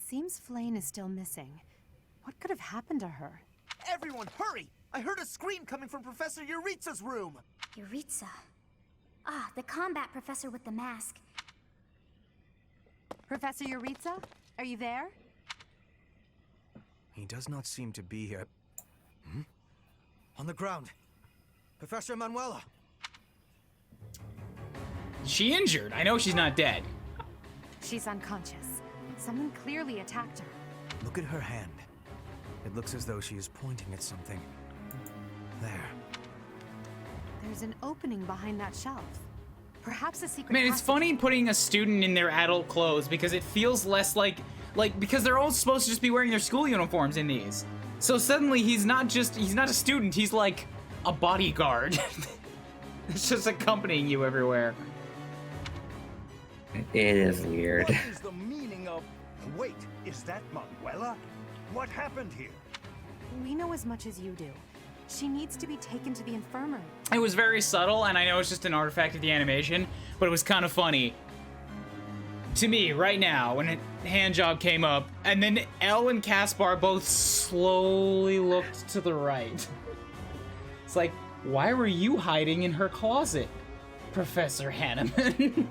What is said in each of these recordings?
seems Flame is still missing. What could have happened to her? Everyone, hurry! I heard a scream coming from Professor Yuritsa's room! Yuritsa. Ah, the combat professor with the mask. Professor Yuritsa? Are you there? He does not seem to be here. On the ground. Professor Manuela. Is she injured? I know she's not dead. She's unconscious. Someone clearly attacked her. Look at her hand. It looks as though she is pointing at something. There. There's an opening behind that shelf. Perhaps a secret. Man, it's funny putting a student in their adult clothes because it feels less like because they're all supposed to just be wearing their school uniforms in these. So suddenly he's not a student, he's like a bodyguard. It's just accompanying you everywhere. It is weird. What is the meaning of... Wait, is that Manuela? What happened here? We know as much as you do. She needs to be taken to the infirmary. It was very subtle, and I know it's just an artifact of the animation, but it was kind of funny. To me, right now, when a hand job came up, and then Elle and Caspar both slowly looked to the right. It's like, why were you hiding in her closet, Professor Hanneman?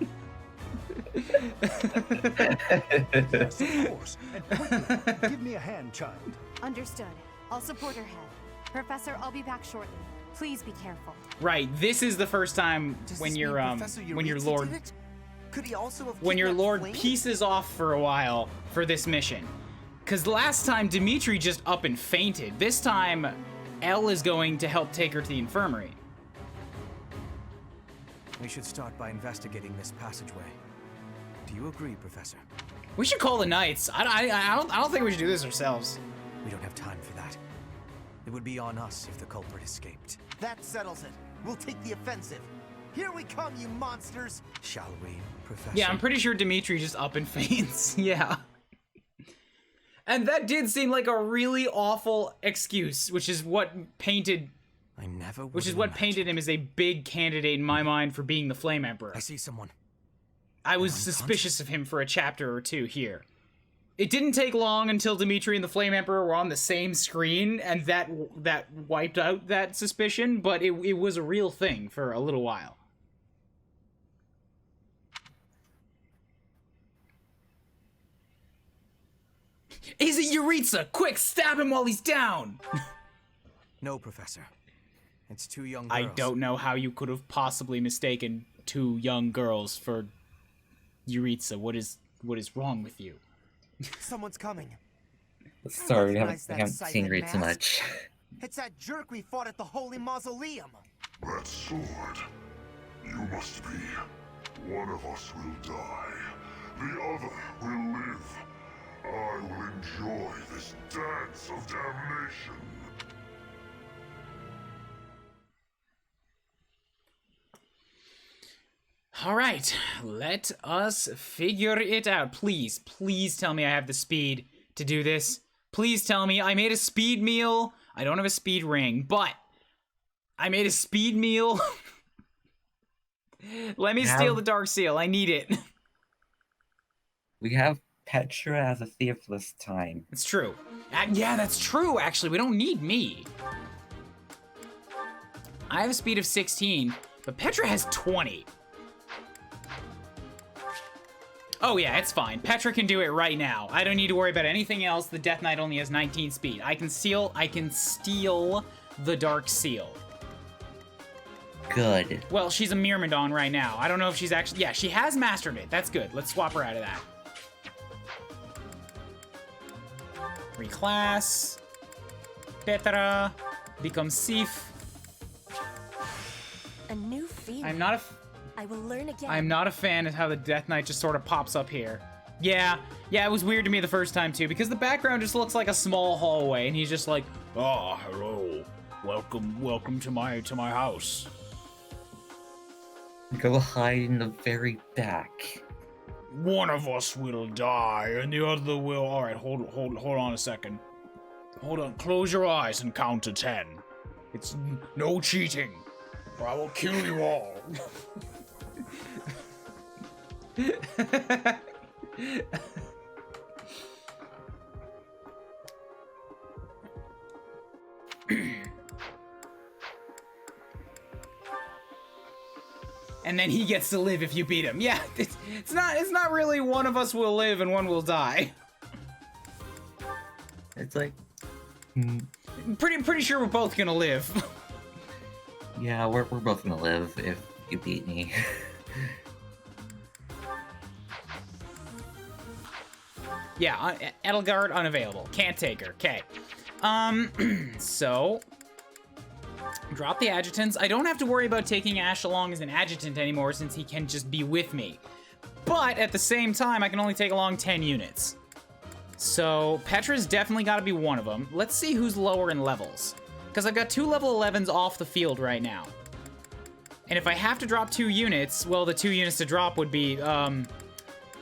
Yes, of course. And quickly, give me a hand, child. Understood. I'll support her head. Professor, I'll be back shortly. Please be careful. Right, this is the first time when your lord Could he also have when your kidnapped lord Flame? pieces off for a while for this mission. Cause last time Dimitri just up and fainted. This time Elle is going to help take her to the infirmary. We should start by investigating this passageway. Do you agree, Professor? We should call the Knights. I don't think we should do this ourselves. We don't have time for that. It would be on us if the culprit escaped. That settles it. We'll take the offensive. Here we come, you monsters! Shall we, Professor? Yeah, I'm pretty sure Dimitri just up and faints. Yeah. And that did seem like a really awful excuse, which is what painted painted him as a big candidate in my mind for being the Flame Emperor. I see someone. I was suspicious of him for a chapter or two here. It didn't take long until Dimitri and the Flame Emperor were on the same screen, and that wiped out that suspicion, but it was a real thing for a little while. Is it Yuritsa? Quick, stab him while he's down! No, Professor. It's two young girls. I don't know how you could have possibly mistaken two young girls for Yuritsa. What is wrong with you? Someone's coming. Sorry, we recognize haven't that seen sight and Rita mask. much. It's that jerk we fought at the Holy Mausoleum. That sword. You must be. One of us will die. The other will live. I will enjoy this dance of damnation. All right, let us figure it out. Please, please tell me I have the speed to do this. Please tell me I made a speed meal. I don't have a speed ring, but I made a speed meal. Let me steal the Dark Seal. I need it. We have Petra as a thief this time. It's true. Yeah, that's true, actually. We don't need me. I have a speed of 16, but Petra has 20. Oh yeah, it's fine. Petra can do it right now. I don't need to worry about anything else. The Death Knight only has 19 speed. I can steal the Dark Seal. Good. Well, she's a Myrmidon right now. I don't know if she's actually... Yeah, she has mastered it. That's good. Let's swap her out of that. Reclass. Petra. Become Sif. A new feeling. I will learn again. I'm not a fan of how the Death Knight just sort of pops up here. Yeah, it was weird to me the first time too, because the background just looks like a small hallway, and he's just like, "Oh, hello, welcome to my house." Go hide in the very back. One of us will die, and the other will. All right, hold on a second. Hold on, close your eyes and count to 10. It's no cheating, or I will kill you all. And then he gets to live if you beat him. Yeah, it's not really one of us will live and one will die. It's like, Pretty sure we're both gonna live. yeah, we're both gonna live if you beat me. Yeah, Edelgard unavailable. Can't take her. Okay. So drop the adjutants. I don't have to worry about taking Ash along as an adjutant anymore since he can just be with me. But at the same time, I can only take along 10 units. So Petra's definitely got to be one of them. Let's see who's lower in levels. Because I've got 2 level 11s off the field right now. And if I have to drop 2 units, well, the 2 units to drop would be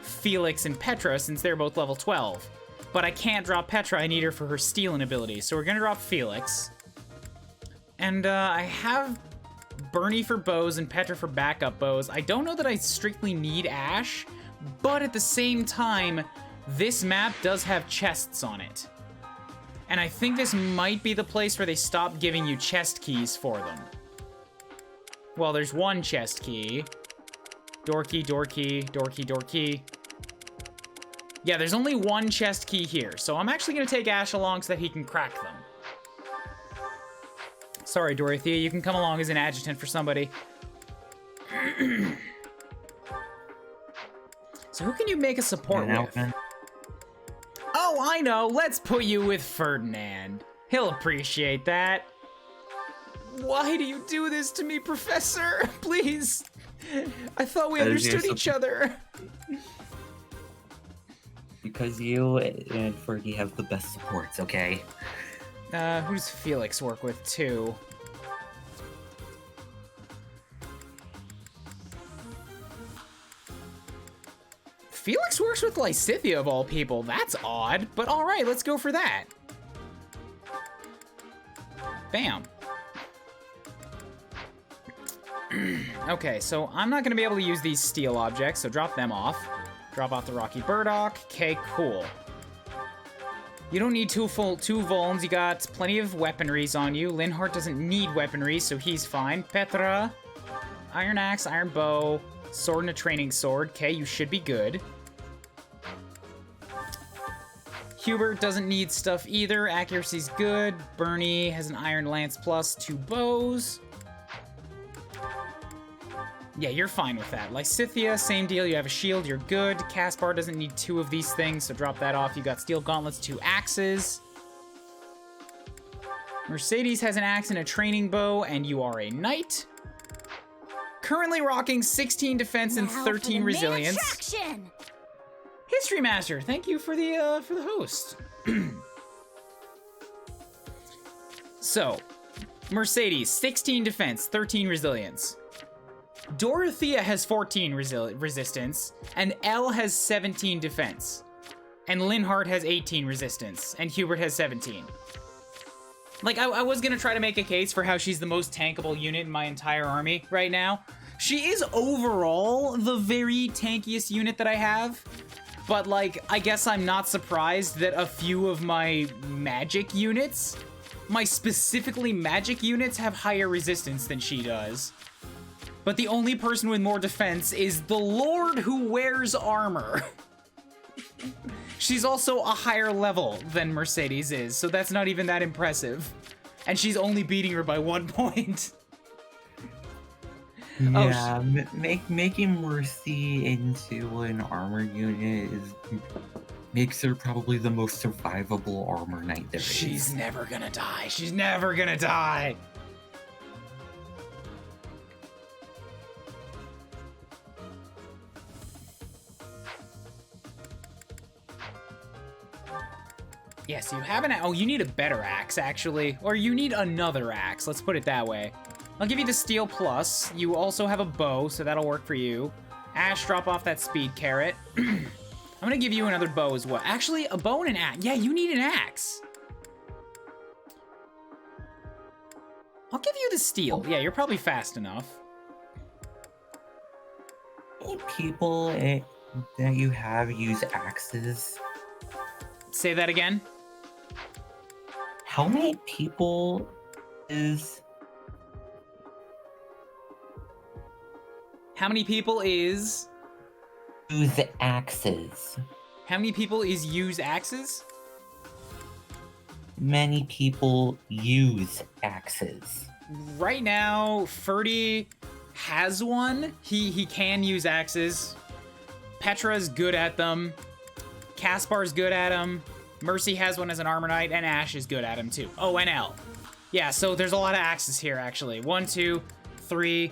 Felix and Petra, since they're both level 12. But I can't drop Petra, I need her for her stealing ability. So we're gonna drop Felix. And I have Bernie for bows and Petra for backup bows. I don't know that I strictly need Ash, but at the same time, this map does have chests on it. And I think this might be the place where they stop giving you chest keys for them. Well, there's one chest key. Dorky, dorky, dorky, dorky. Yeah, there's only one chest key here, so I'm actually gonna take Ash along so that he can crack them. Sorry, Dorothea, you can come along as an adjutant for somebody. So who can you make a support with? Oh, I know, let's put you with Ferdinand. He'll appreciate that. Why do you do this to me, Professor? Please. I thought we understood each other. Because you and Fergie have the best supports, okay? Who does Felix work with, too? Felix works with Lysithea, of all people. That's odd, but alright, let's go for that. Bam. Okay, so I'm not gonna be able to use these steel objects, so drop them off. Drop off the Rocky Burdock. Okay, cool. You don't need two vulns. You got plenty of weaponries on you. Linhardt doesn't need weaponry, so he's fine. Petra, Iron Axe, Iron Bow, Sword and a Training Sword. Okay, you should be good. Hubert doesn't need stuff either. Accuracy's good. Bernie has an Iron Lance plus 2 bows. Yeah, you're fine with that. Lysithea, same deal. You have a shield, you're good. Caspar doesn't need 2 of these things, so drop that off. You got steel gauntlets, 2 axes. Mercedes has an axe and a training bow, and you are a knight. Currently rocking 16 defense and 13 resilience. History Master, thank you for the host. So, Mercedes, 16 defense, 13 resilience. Dorothea has 14 resistance, and Elle has 17 defense. And Linhardt has 18 resistance, and Hubert has 17. Like, I was gonna try to make a case for how she's the most tankable unit in my entire army right now. She is overall the very tankiest unit that I have, but like, I guess I'm not surprised that a few of my magic units, my specifically magic units, have higher resistance than she does. But the only person with more defense is the Lord who wears armor. She's also a higher level than Mercedes is, so that's not even that impressive. And she's only beating her by 1 point. Yeah, making Mercy into an armor unit makes her probably the most survivable armor knight there is. She's never gonna die. She's never gonna die. Yes, you have an... Oh, you need a better axe, actually. Or you need another axe. Let's put it that way. I'll give you the steel plus. You also have a bow, so that'll work for you. Ash, drop off that speed carrot. I'm gonna give you another bow as well. Actually, a bow and an axe. Yeah, you need an axe. I'll give you the steel. Yeah, you're probably fast enough. How many people that you have use axes? Say that again. How many people How many people is... Use axes. How many people is use axes? Many people use axes. Right now, Ferdy has one. He can use axes. Petra's good at them. Caspar's good at them. Mercy has one as an armor knight, and Ash is good at them too. Oh, and L. Yeah, so there's a lot of axes here, actually. 1, 2, 3,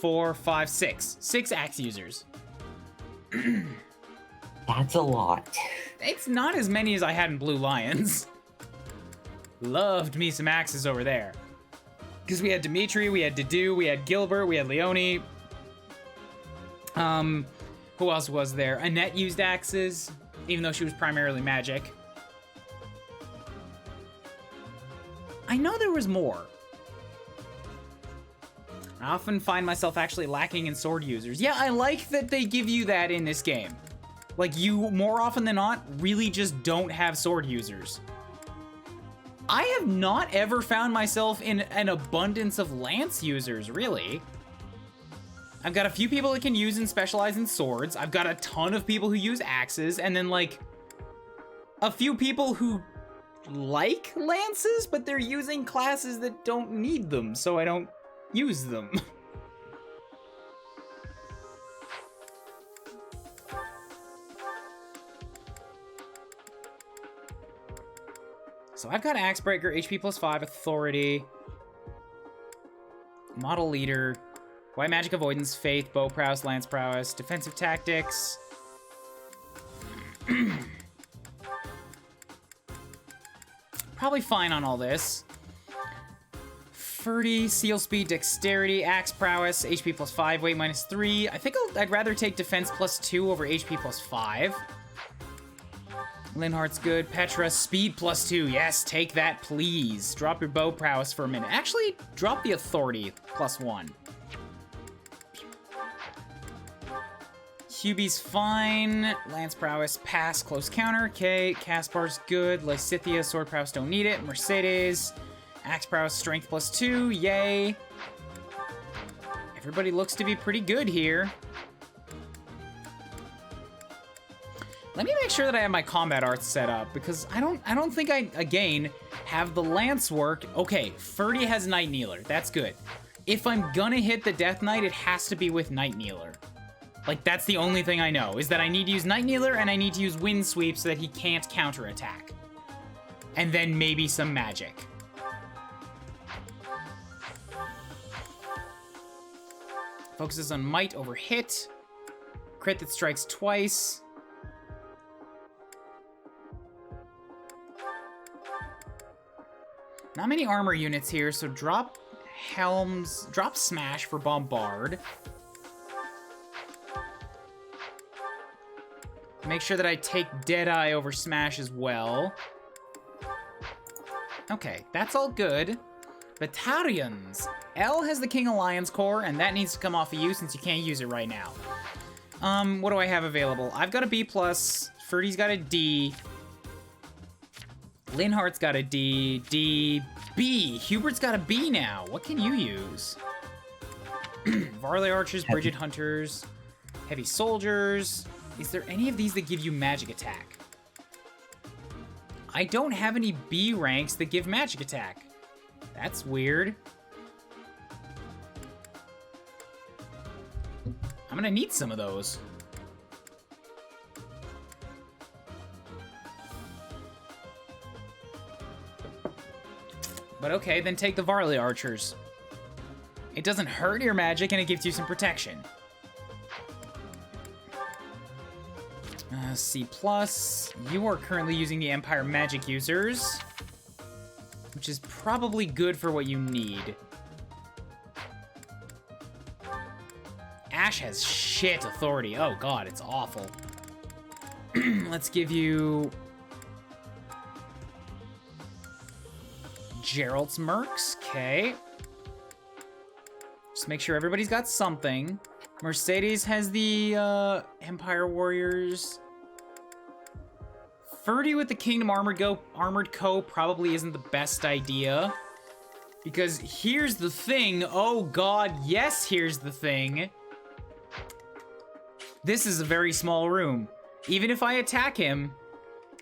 4, 5, 6. 6 axe users. That's a lot. It's not as many as I had in Blue Lions. Loved me some axes over there. Because we had Dimitri, we had Dedu, we had Gilbert, we had Leone. Who else was there? Annette used axes, even though she was primarily magic. I know there was more. I often find myself actually lacking in sword users. Yeah, I like that they give you that in this game. Like, you, more often than not, really just don't have sword users. I have not ever found myself in an abundance of lance users, really. I've got a few people that can use and specialize in swords. I've got a ton of people who use axes, and then, like, a few people who like lances, but they're using classes that don't need them, so I don't use them. So I've got Axebreaker, HP +5, Authority, Model Leader, White Magic Avoidance, Faith, Bow Prowess, Lance Prowess, Defensive Tactics. Probably fine on all this. Ferdy, Seal Speed, Dexterity, Axe Prowess, HP +5, Weight -3. I think I'd rather take Defense +2 over HP +5. Linhardt's good. Petra, Speed +2. Yes, take that, please. Drop your Bow Prowess for a minute. Actually, drop the Authority +1. Hubie's fine. Lance Prowess, pass, close counter. Okay, Caspar's good. Lysithia, Sword Prowess, don't need it. Mercedes, Axe Prowess, Strength +2. Yay. Everybody looks to be pretty good here. Let me make sure that I have my combat arts set up, because I don't think I, again, have the lance work. Okay, Ferdy has Night Kneeler. That's good. If I'm gonna hit the Death Knight, it has to be with Night Kneeler. Like, that's the only thing I know, is that I need to use Night Kneeler and I need to use Wind Sweep so that he can't counterattack. And then maybe some magic. Focuses on might over hit. Crit that strikes twice. Not many armor units here, so drop Helms, drop Smash for Bombard. Make sure that I take Deadeye over Smash as well. Okay, that's all good. Battalions. L has the King Alliance Core, and that needs to come off of you since you can't use it right now. What do I have available? I've got a B+, Ferdy's got a D, Linhardt's got a D, D, B. Hubert's got a B now. What can you use? Varley Archers, Bridget Hunters, Heavy Soldiers. Is there any of these that give you magic attack? I don't have any B ranks that give magic attack. That's weird. I'm gonna need some of those. But okay, then take the Varley Archers. It doesn't hurt your magic and it gives you some protection. C+. You are currently using the Empire Magic users, which is probably good for what you need. Ash has shit authority. Oh god, it's awful. Let's give you Gerald's Mercs. Okay. Just make sure everybody's got something. Mercedes has the Empire Warriors. Ferdy with the Kingdom Armored Co. probably isn't the best idea. Because here's the thing. Oh god, yes, here's the thing. This is a very small room. Even if I attack him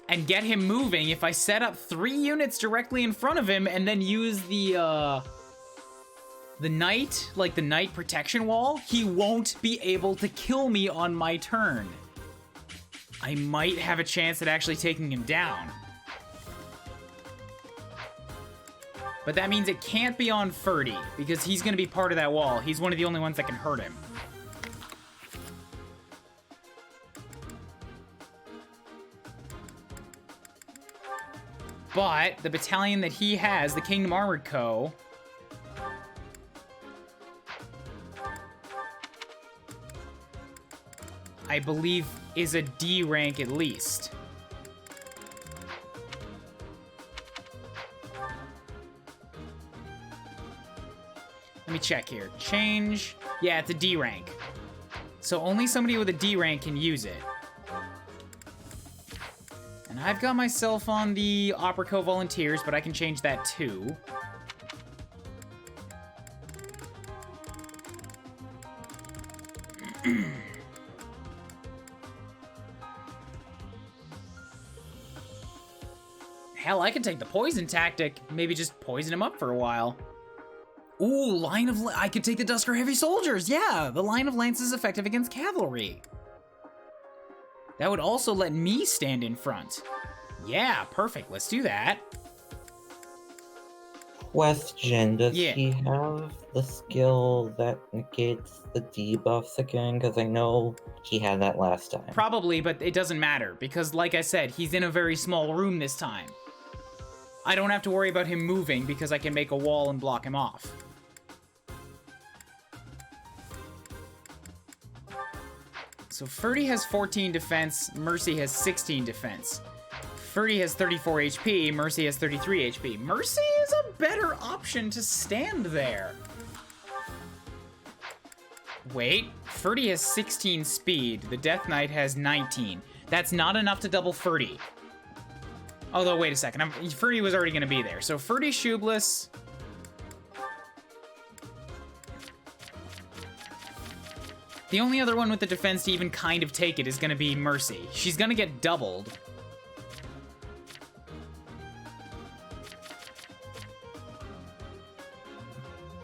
and get him moving, if I set up 3 units directly in front of him and then use the knight, like the knight protection wall, he won't be able to kill me on my turn. I might have a chance at actually taking him down. But that means it can't be on Ferdy, because he's gonna be part of that wall. He's one of the only ones that can hurt him. But the battalion that he has, the Kingdom Armored Co., I believe is a D rank at least. Let me check here. Change. Yeah, it's a D rank. So only somebody with a D rank can use it. And I've got myself on the Opera Co Volunteers, but I can change that too. Hell, I could take the poison tactic. Maybe just poison him up for a while. Ooh, I could take the Dusker Heavy Soldiers. Yeah, the line of lance is effective against cavalry. That would also let me stand in front. Yeah, perfect. Let's do that. Question, does Yeah. he have the skill that negates the debuffs again? Because I know he had that last time. Probably, but it doesn't matter because, like I said, he's in a very small room this time. I don't have to worry about him moving because I can make a wall and block him off. So Ferdy has 14 defense, Mercy has 16 defense. Ferdy has 34 HP, Mercy has 33 HP. Mercy is a better option to stand there. Wait, Ferdy has 16 speed, the Death Knight has 19. That's not enough to double Ferdy. Although, wait a second, Ferdy was already gonna be there. So Ferdy Shoeless. The only other one with the defense to even kind of take it is gonna be Mercy. She's gonna get doubled.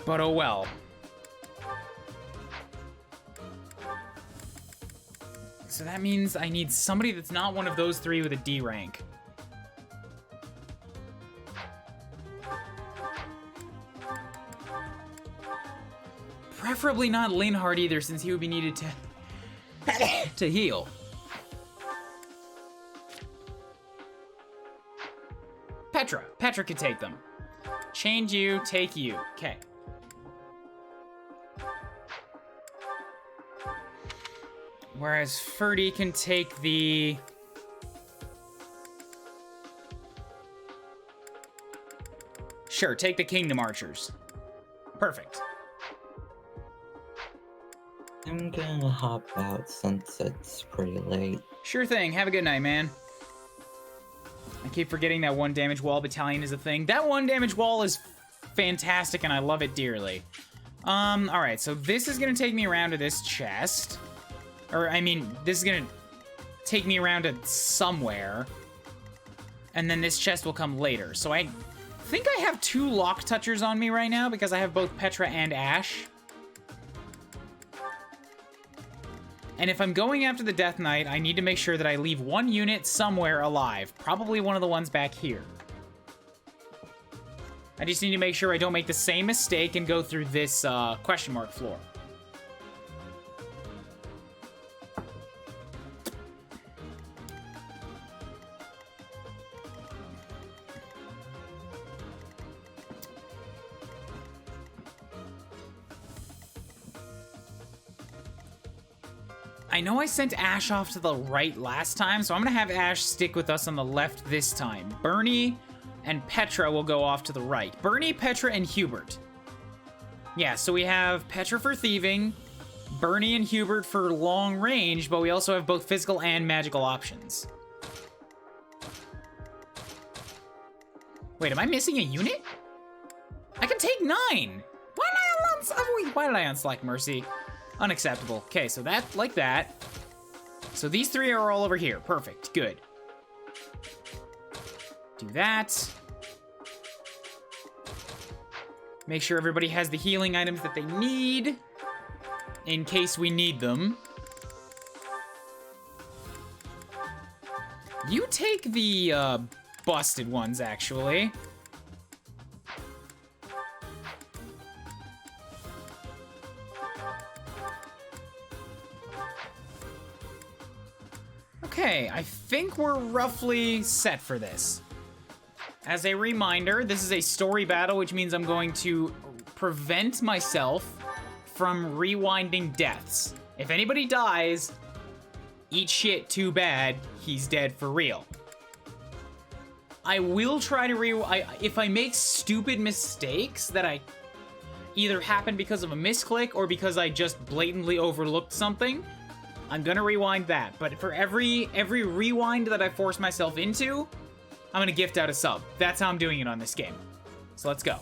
But oh well. So that means I need somebody that's not one of those 3 with a D rank. Preferably not Linhardt either, since he would be needed to heal. Petra could take them. Change you, take you. Okay. Whereas Ferdy can take the... Sure, take the Kingdom Archers. Perfect. I'm gonna hop out since it's pretty late. Sure thing. Have a good night, man. I keep forgetting that 1 damage wall battalion is a thing. That 1 damage wall is fantastic, and I love it dearly. Alright, so this is gonna take me around to this chest. Or, I mean, this is gonna take me around to somewhere. And then this chest will come later. So I think I have 2 lock touchers on me right now, because I have both Petra and Ash. And if I'm going after the Death Knight, I need to make sure that I leave 1 unit somewhere alive. Probably one of the ones back here. I just need to make sure I don't make the same mistake and go through this question mark floor. I know I sent Ash off to the right last time, so I'm gonna have Ash stick with us on the left this time. Bernie and Petra will go off to the right. Bernie, Petra, and Hubert. Yeah, so we have Petra for thieving, Bernie and Hubert for long range, but we also have both physical and magical options. Wait, am I missing a unit? I can take 9! Why did I unselect Mercy? Unacceptable. Okay, so that, like that. So these three are all over here. Perfect. Good. Do that. Make sure everybody has the healing items that they need in case we need them. You take the busted ones, actually. Okay, I think we're roughly set for this. As a reminder, this is a story battle, which means I'm going to prevent myself from rewinding deaths. If anybody dies, eat shit, too bad, he's dead for real. I will try to if I make stupid mistakes that I either happen because of a misclick or because I just blatantly overlooked something, I'm gonna rewind that. But for every rewind that I force myself into, I'm gonna gift out a sub. That's how I'm doing it on this game. So let's go.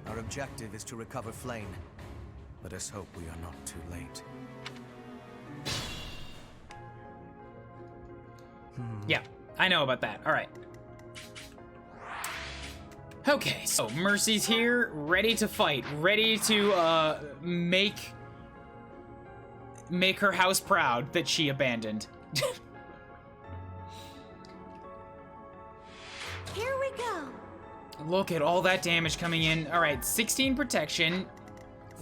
Our objective is to recover Flame. Let us hope we are not too late. Yeah, I know about that. All right. Okay, so Mercy's here, ready to fight, ready to make her house proud that she abandoned. Here we go. Look at all that damage coming in. All right, 16 protection,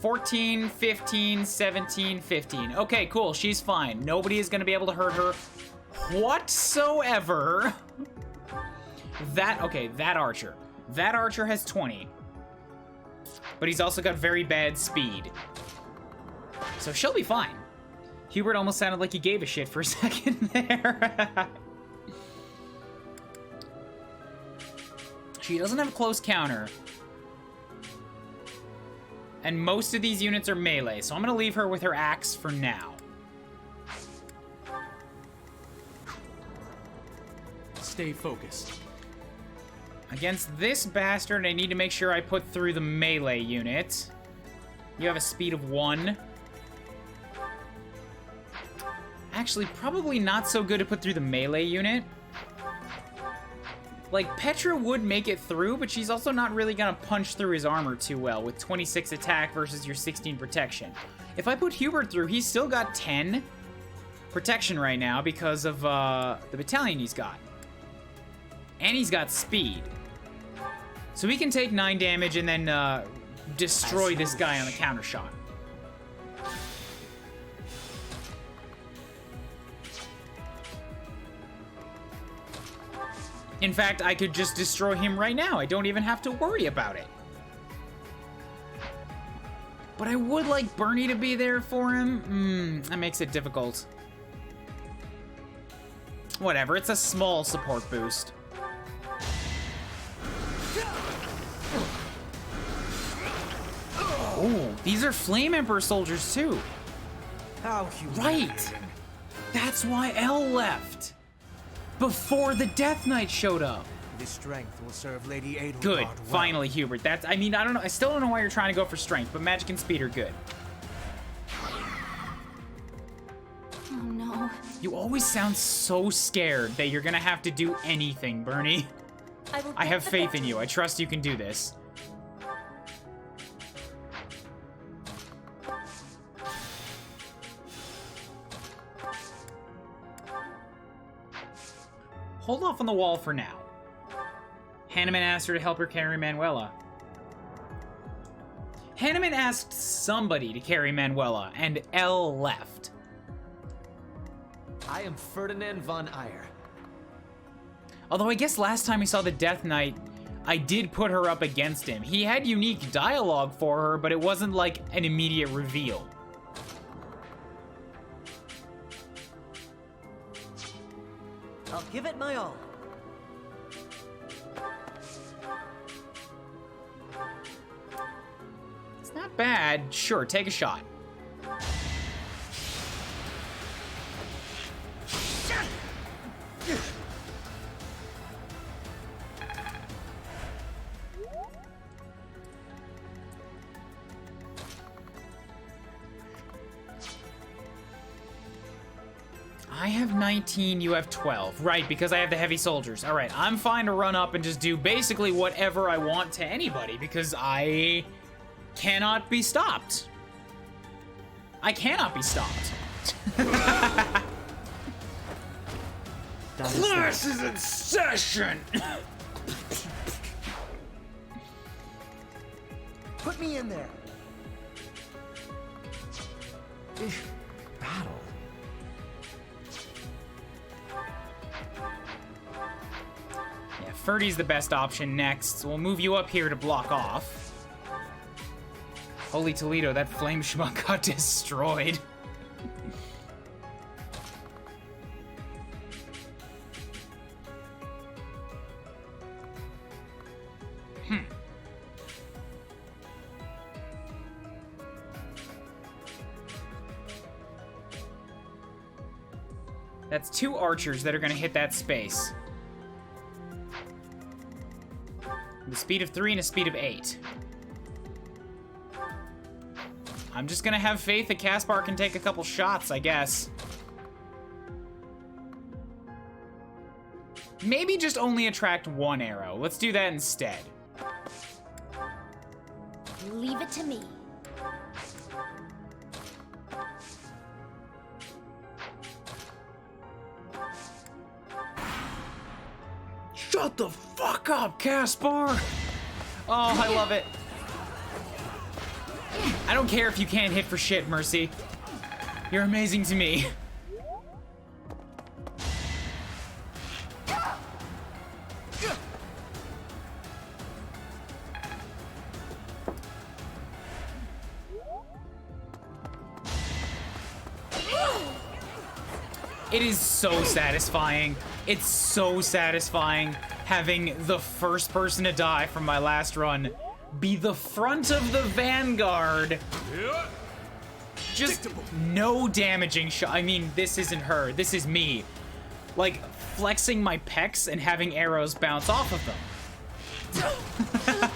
14, 15, 17, 15. Okay, cool, she's fine. Nobody is gonna be able to hurt her whatsoever. That archer. That archer has 20. But he's also got very bad speed. So she'll be fine. Hubert almost sounded like he gave a shit for a second there. She doesn't have a close counter. And most of these units are melee, so I'm gonna leave her with her axe for now. Stay focused. Against this bastard, I need to make sure I put through the melee unit. You have a speed of 1. Actually, probably not so good to put through the melee unit. Like, Petra would make it through, but she's also not really gonna punch through his armor too well with 26 attack versus your 16 protection. If I put Hubert through, he's still got 10 protection right now because of the battalion he's got. And he's got speed. So he can take 9 damage and then destroy this guy on the counter shot. In fact, I could just destroy him right now. I don't even have to worry about it. But I would like Bernie to be there for him. That makes it difficult. Whatever, it's a small support boost. Oh, these are Flame Emperor soldiers too. How human. Right. That's why L left. Before the Death Knight showed up. This strength will serve Lady Edelgard Good. well. Finally, Hubert. I don't know. I still don't know why you're trying to go for strength, but magic and speed are good. Oh no. You always sound so scared that you're gonna have to do anything, Bernie. I have faith in you. I trust you can do this. Hold off on the wall for now. Hanneman asked her to help her carry Manuela. Hanneman asked somebody to carry Manuela, and L left. I am Ferdinand von Eyre. Although I guess last time we saw the Death Knight, I did put her up against him. He had unique dialogue for her, but it wasn't like an immediate reveal. I'll give it my all. It's not bad. Sure, take a shot. I have 19, you have 12. Right, because I have the heavy soldiers. All right, I'm fine to run up and just do basically whatever I want to anybody because I cannot be stopped. I cannot be stopped. Class is in session! Put me in there. Battle. Yeah, Ferdy's the best option next. We'll move you up here to block off. Holy Toledo, that flame schmuck got destroyed. That's 2 archers that are gonna hit that space. The speed of 3 and a speed of 8. I'm just gonna have faith that Caspar can take a couple shots, I guess. Maybe just only attract 1 arrow. Let's do that instead. Leave it to me. Shut the fuck up, Caspar! Oh, I love it. I don't care if you can't hit for shit, Mercy. You're amazing to me. It is so satisfying. It's so satisfying having the first person to die from my last run be the front of the vanguard. Just no damaging shot. I mean, this isn't her. This is me. Like, flexing my pecs and having arrows bounce off of them.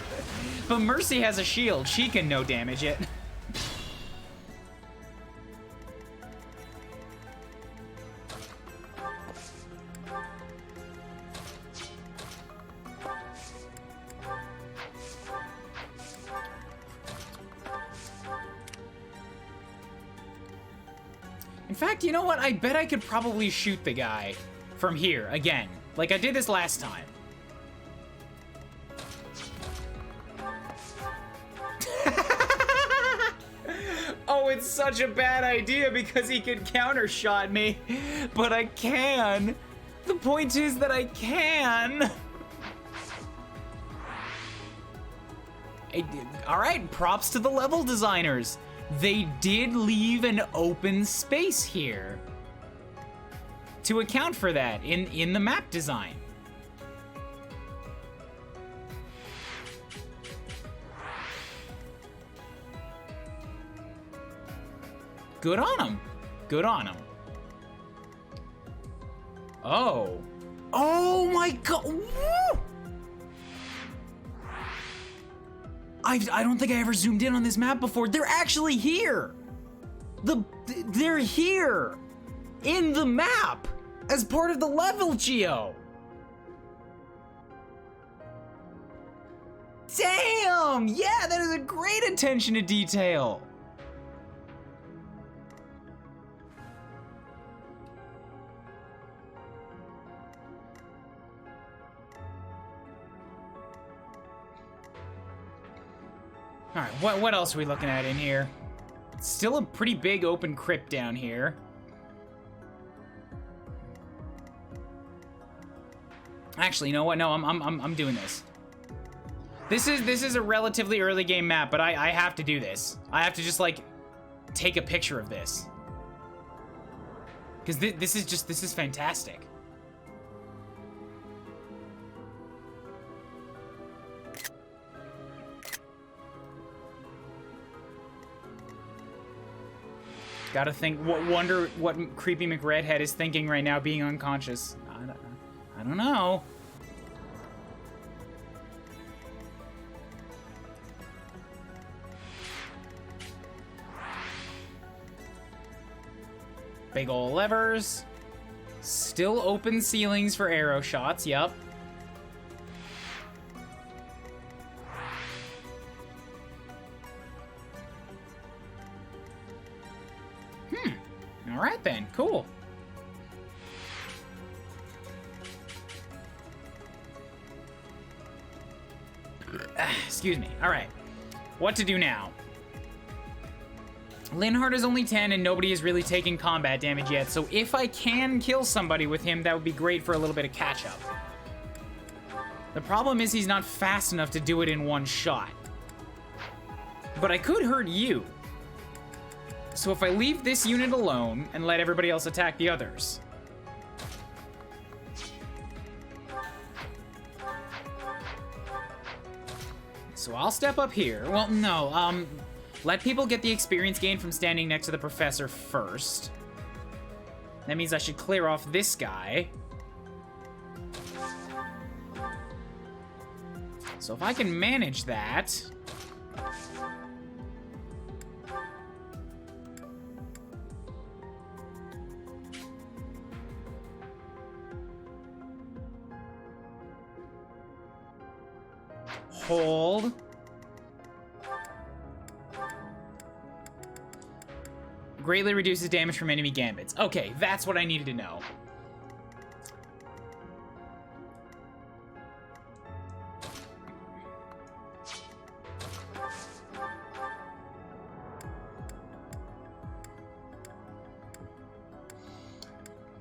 But Mercy has a shield. She can no damage it. In fact, you know what? I bet I could probably shoot the guy from here again. Like I did this last time. Oh, it's such a bad idea because he could counter-shot me. But I can. The point is that I can. All right, props to the level designers. They did leave an open space here to account for that in the map design. Good on them. Good on them. Oh. Oh my god. Woo! I don't think I ever zoomed in on this map before. They're actually here. They're here in the map as part of the level geo. Damn! Yeah, that is a great attention to detail. All right, what else are we looking at in here? Still a pretty big open crypt down here. Actually, you know what? No, I'm doing this. This is a relatively early game map, but I have to do this. I have to just like take a picture of this. Because this is fantastic. Gotta think, wonder what Creepy McRedhead is thinking right now being unconscious. I don't know. Big ol' levers. Still open ceilings for arrow shots, yup. Alright then, cool. Excuse me. Alright. What to do now? Linhardt is only 10 and nobody is really taking combat damage yet, so if I can kill somebody with him, that would be great for a little bit of catch-up. The problem is he's not fast enough to do it in one shot. But I could hurt you. So if I leave this unit alone and let everybody else attack the others. So I'll step up here. Well, no, let people get the experience gain from standing next to the professor first. That means I should clear off this guy. So if I can manage that... Hold. Greatly reduces damage from enemy gambits. Okay, that's what I needed to know.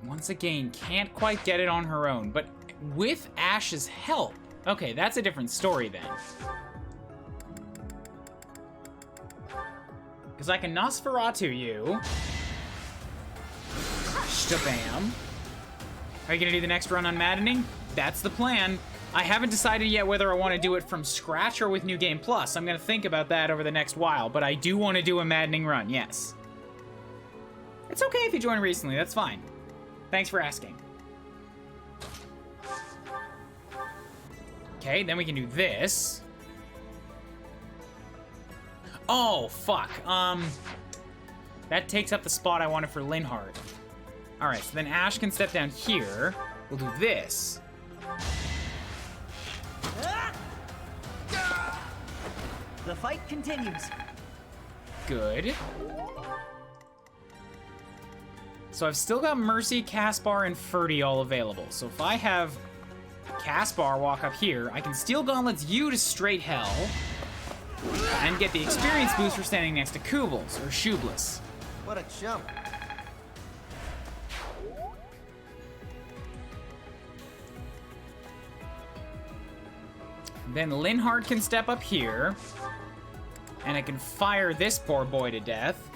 Once again, can't quite get it on her own, but with Ash's help. Okay, that's a different story then. Because I can Nosferatu you. Shabam. Are you gonna do the next run on Maddening? That's the plan. I haven't decided yet whether I want to do it from scratch or with New Game Plus. I'm gonna think about that over the next while, but I do want to do a Maddening run, yes. It's okay if you joined recently, that's fine. Thanks for asking. Okay, then we can do this. Oh, fuck. That takes up the spot I wanted for Linhardt. Alright, so then Ash can step down here. We'll do this. The fight continues. Good. So I've still got Mercy, Caspar, and Ferdy all available. So if I have Caspar walk up here, I can Steel Gauntlets you to straight hell and get the experience boost for standing next to Kubles, or Shubless. What a chump. Then Linhardt can step up here, and I can fire this poor boy to death.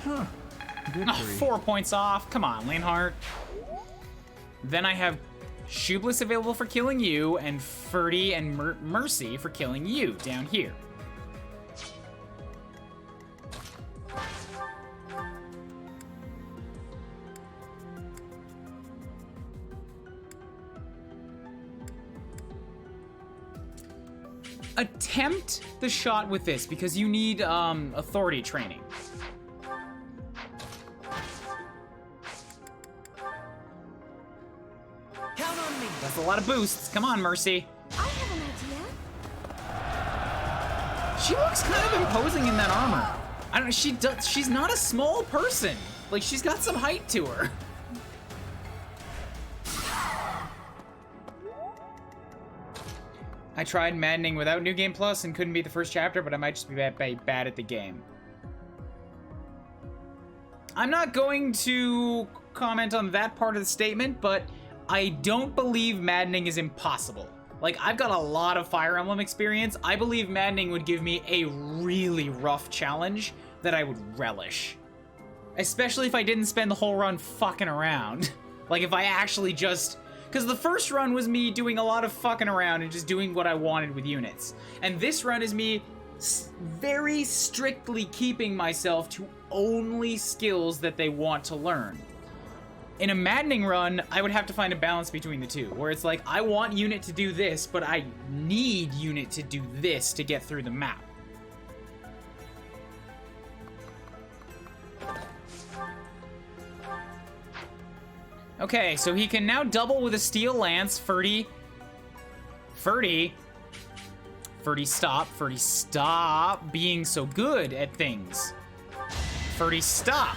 Oh, 4 points off. Come on, Linhardt. Then I have Shubless available for killing you, and Ferdy and Mercy for killing you down here. Attempt the shot with this, because you need authority training. Count on me. That's a lot of boosts. Come on, Mercy. I have an idea. She looks kind of imposing in that armor. I don't know, she's not a small person. Like, she's got some height to her. I tried Maddening without New Game Plus and couldn't beat the first chapter, but I might just be bad at the game. I'm not going to comment on that part of the statement, but I don't believe Maddening is impossible. Like, I've got a lot of Fire Emblem experience. I believe Maddening would give me a really rough challenge that I would relish. Especially if I didn't spend the whole run fucking around. Like, if I actually just... Because the first run was me doing a lot of fucking around and just doing what I wanted with units. And this run is me very strictly keeping myself to only skills that they want to learn. In a Maddening run, I would have to find a balance between the two, where it's like, I want unit to do this, but I need unit to do this to get through the map. Okay, so he can now double with a steel lance. Ferdy, stop. Ferdy, stop being so good at things. Ferdy, stop.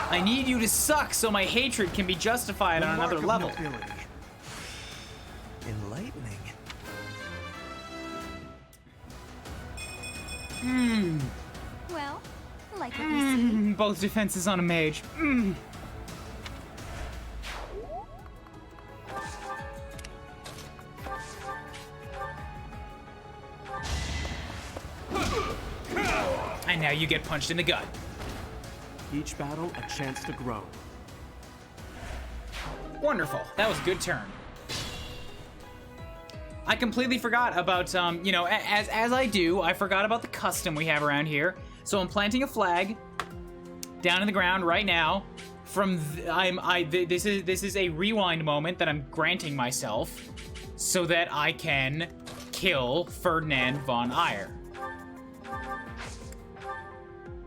I need you to suck so my hatred can be justified on another level. Enlightening. Well, like what you see. Both defenses on a mage. And now you get punched in the gut. Each battle, a chance to grow. Wonderful. That was a good turn. I completely forgot about, you know, as I do, I forgot about the custom we have around here. So I'm planting a flag down in the ground right now. This is a rewind moment that I'm granting myself so that I can kill Ferdinand von Ayer.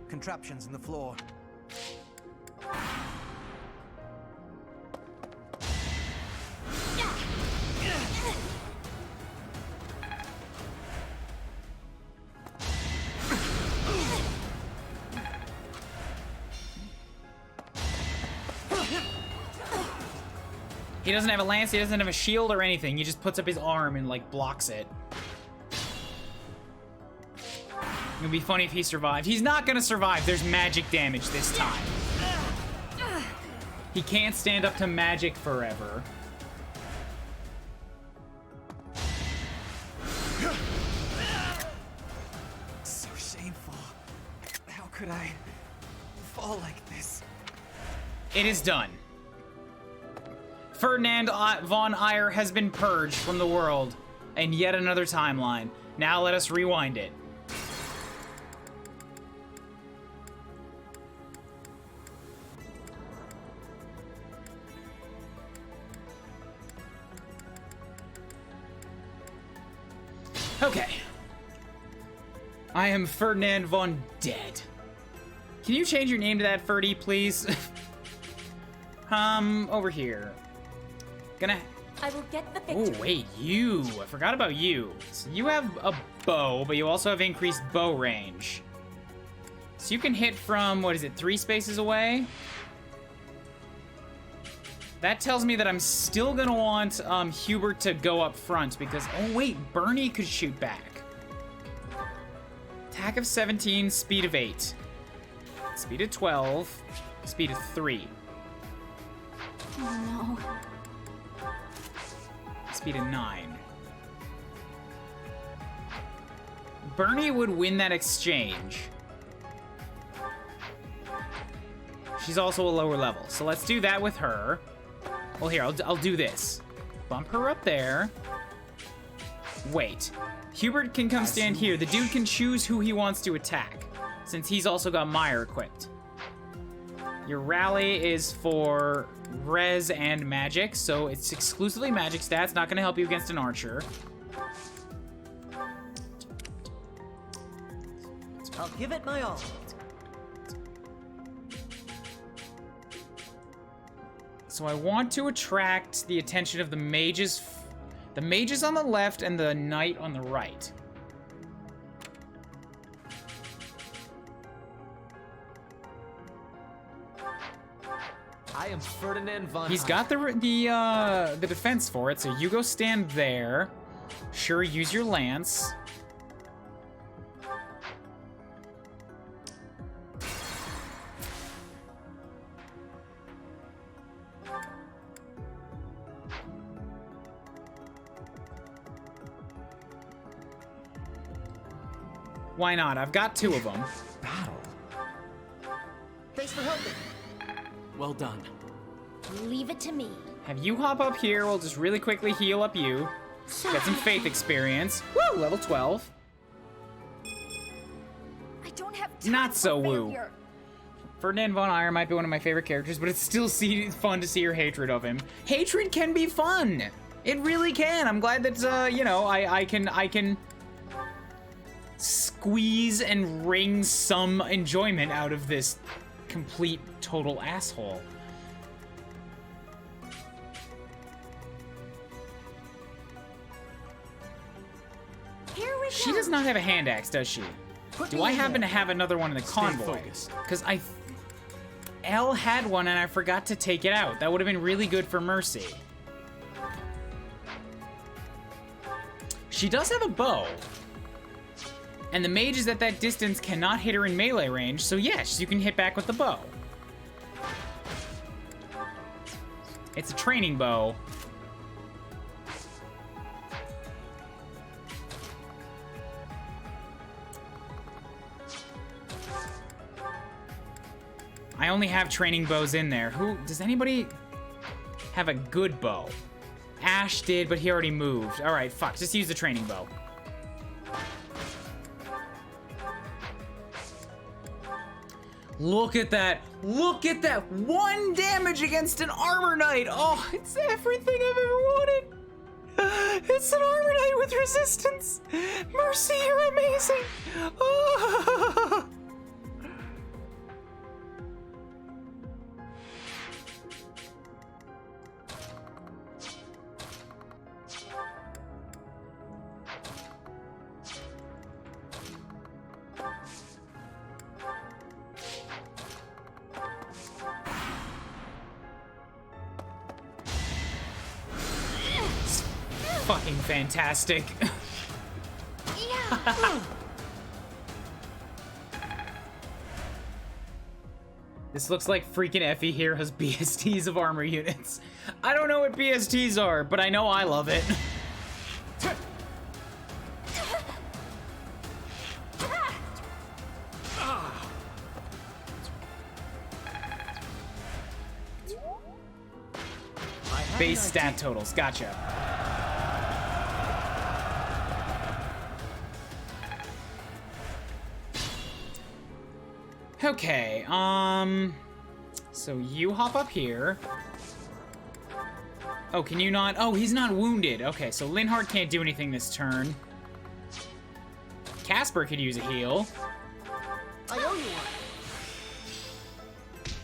Contraptions in the floor. He doesn't have a lance, he doesn't have a shield or anything. He just puts up his arm and, like, blocks it. It would be funny if he survived. He's not gonna survive. There's magic damage this time. He can't stand up to magic forever. So shameful. How could I fall like this? It is done. Ferdinand von Ayer has been purged from the world, and yet another timeline. Now let us rewind it. Okay. I am Ferdinand von Dead. Can you change your name to that, Ferdy, please? Over here. I will get the victory. Oh, wait, you. I forgot about you. So you have a bow, but you also have increased bow range. So you can hit from, what is it, 3 spaces away? That tells me that I'm still gonna want Hubert to go up front because, oh wait, Bernie could shoot back. Attack of 17, speed of 8. Speed of 12, speed of 3. Oh no. Speed of 9. Bernie would win that exchange. She's also a lower level, so let's do that with her. Well, here, I'll do this. Bump her up there. Wait. Hubert can come stand here. The dude can choose who he wants to attack, since he's also got Meyer equipped. Your rally is for res and magic, so it's exclusively magic stats, not gonna help you against an archer. I'll give it my all. So I want to attract the attention of the mages on the left and the knight on the right. I am Ferdinand von He's got the defense for it, so you go stand there. Sure, use your lance. Why not? I've got 2 of them. Battle. Thanks for helping. Well done. Leave it to me. Have you hop up here. We'll just really quickly heal up you. Get some faith experience. Woo! Level 12. I don't have time Not so for woo. failure. Ferdinand von Ayer might be one of my favorite characters, but it's still fun to see your hatred of him. Hatred can be fun. It really can. I'm glad that, you know, I can squeeze and wring some enjoyment out of this complete, total asshole. She does not have a hand axe, does she? Do I happen to have another one in the convoy? focused. Because Elle had one and I forgot to take it out. That would have been really good for Mercy. She does have a bow. And the mage is at that distance, cannot hit her in melee range, so yes, you can hit back with the bow. It's a training bow. I only have training bows in there. Does anybody have a good bow? Ash did, but he already moved. All right, fuck, just use the training bow. Look at that. Look at that. 1 damage against an armor knight. Oh, it's everything I've ever wanted. It's an armor knight with resistance. Mercy, you're amazing. Oh. Fucking fantastic. This looks like freaking Effie here has BSTs of armor units. I don't know what BSTs are, but I know I love it. Base stat totals, gotcha. Okay, so you hop up here. Oh, can you not? Oh, he's not wounded. Okay, so Linhardt can't do anything this turn. Casper could use a heal. I owe you one.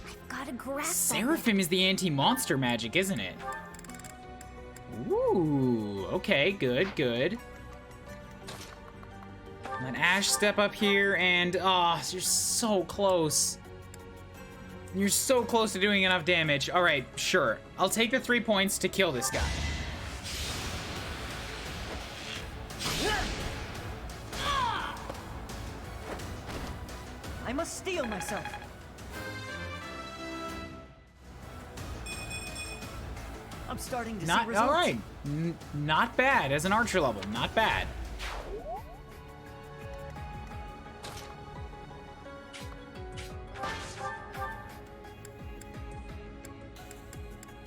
I've got a grasp on it. Seraphim is the anti-monster magic, isn't it? Ooh, okay, good, good. Let Ash step up here, and oh, you're so close. You're so close to doing enough damage. All right, sure. I'll take the 3 points to kill this guy. I must steel myself. I'm starting to see results. All right. Not bad as an archer level. Not bad.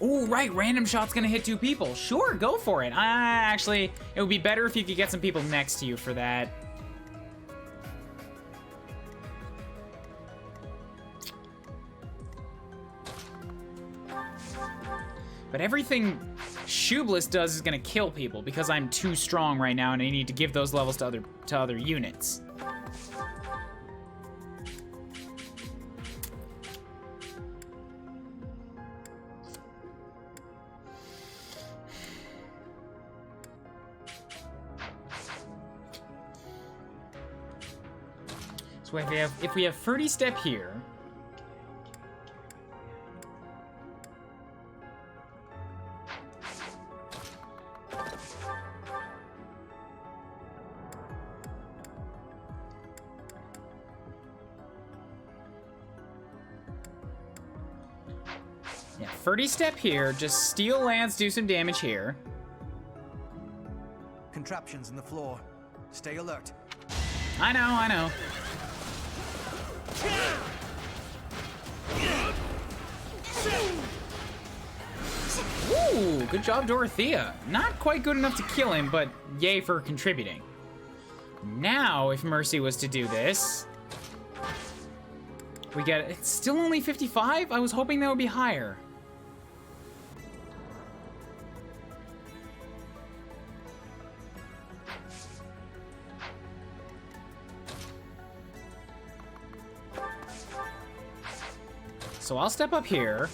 Oh, right, random shot's gonna hit 2 people. Sure, go for it. Actually, it would be better if you could get some people next to you for that. But everything Shoeless does is gonna kill people because I'm too strong right now and I need to give those levels to other units. So if we have 30 step here, yeah, 30 step here, just steal lands, do some damage here. Contraptions in the floor. Stay alert. I know, I know. Ooh, good job, Dorothea. Not quite good enough to kill him, but yay for contributing. Now, if Mercy was to do this, we get, it's still only 55? I was hoping that would be higher. So I'll step up here.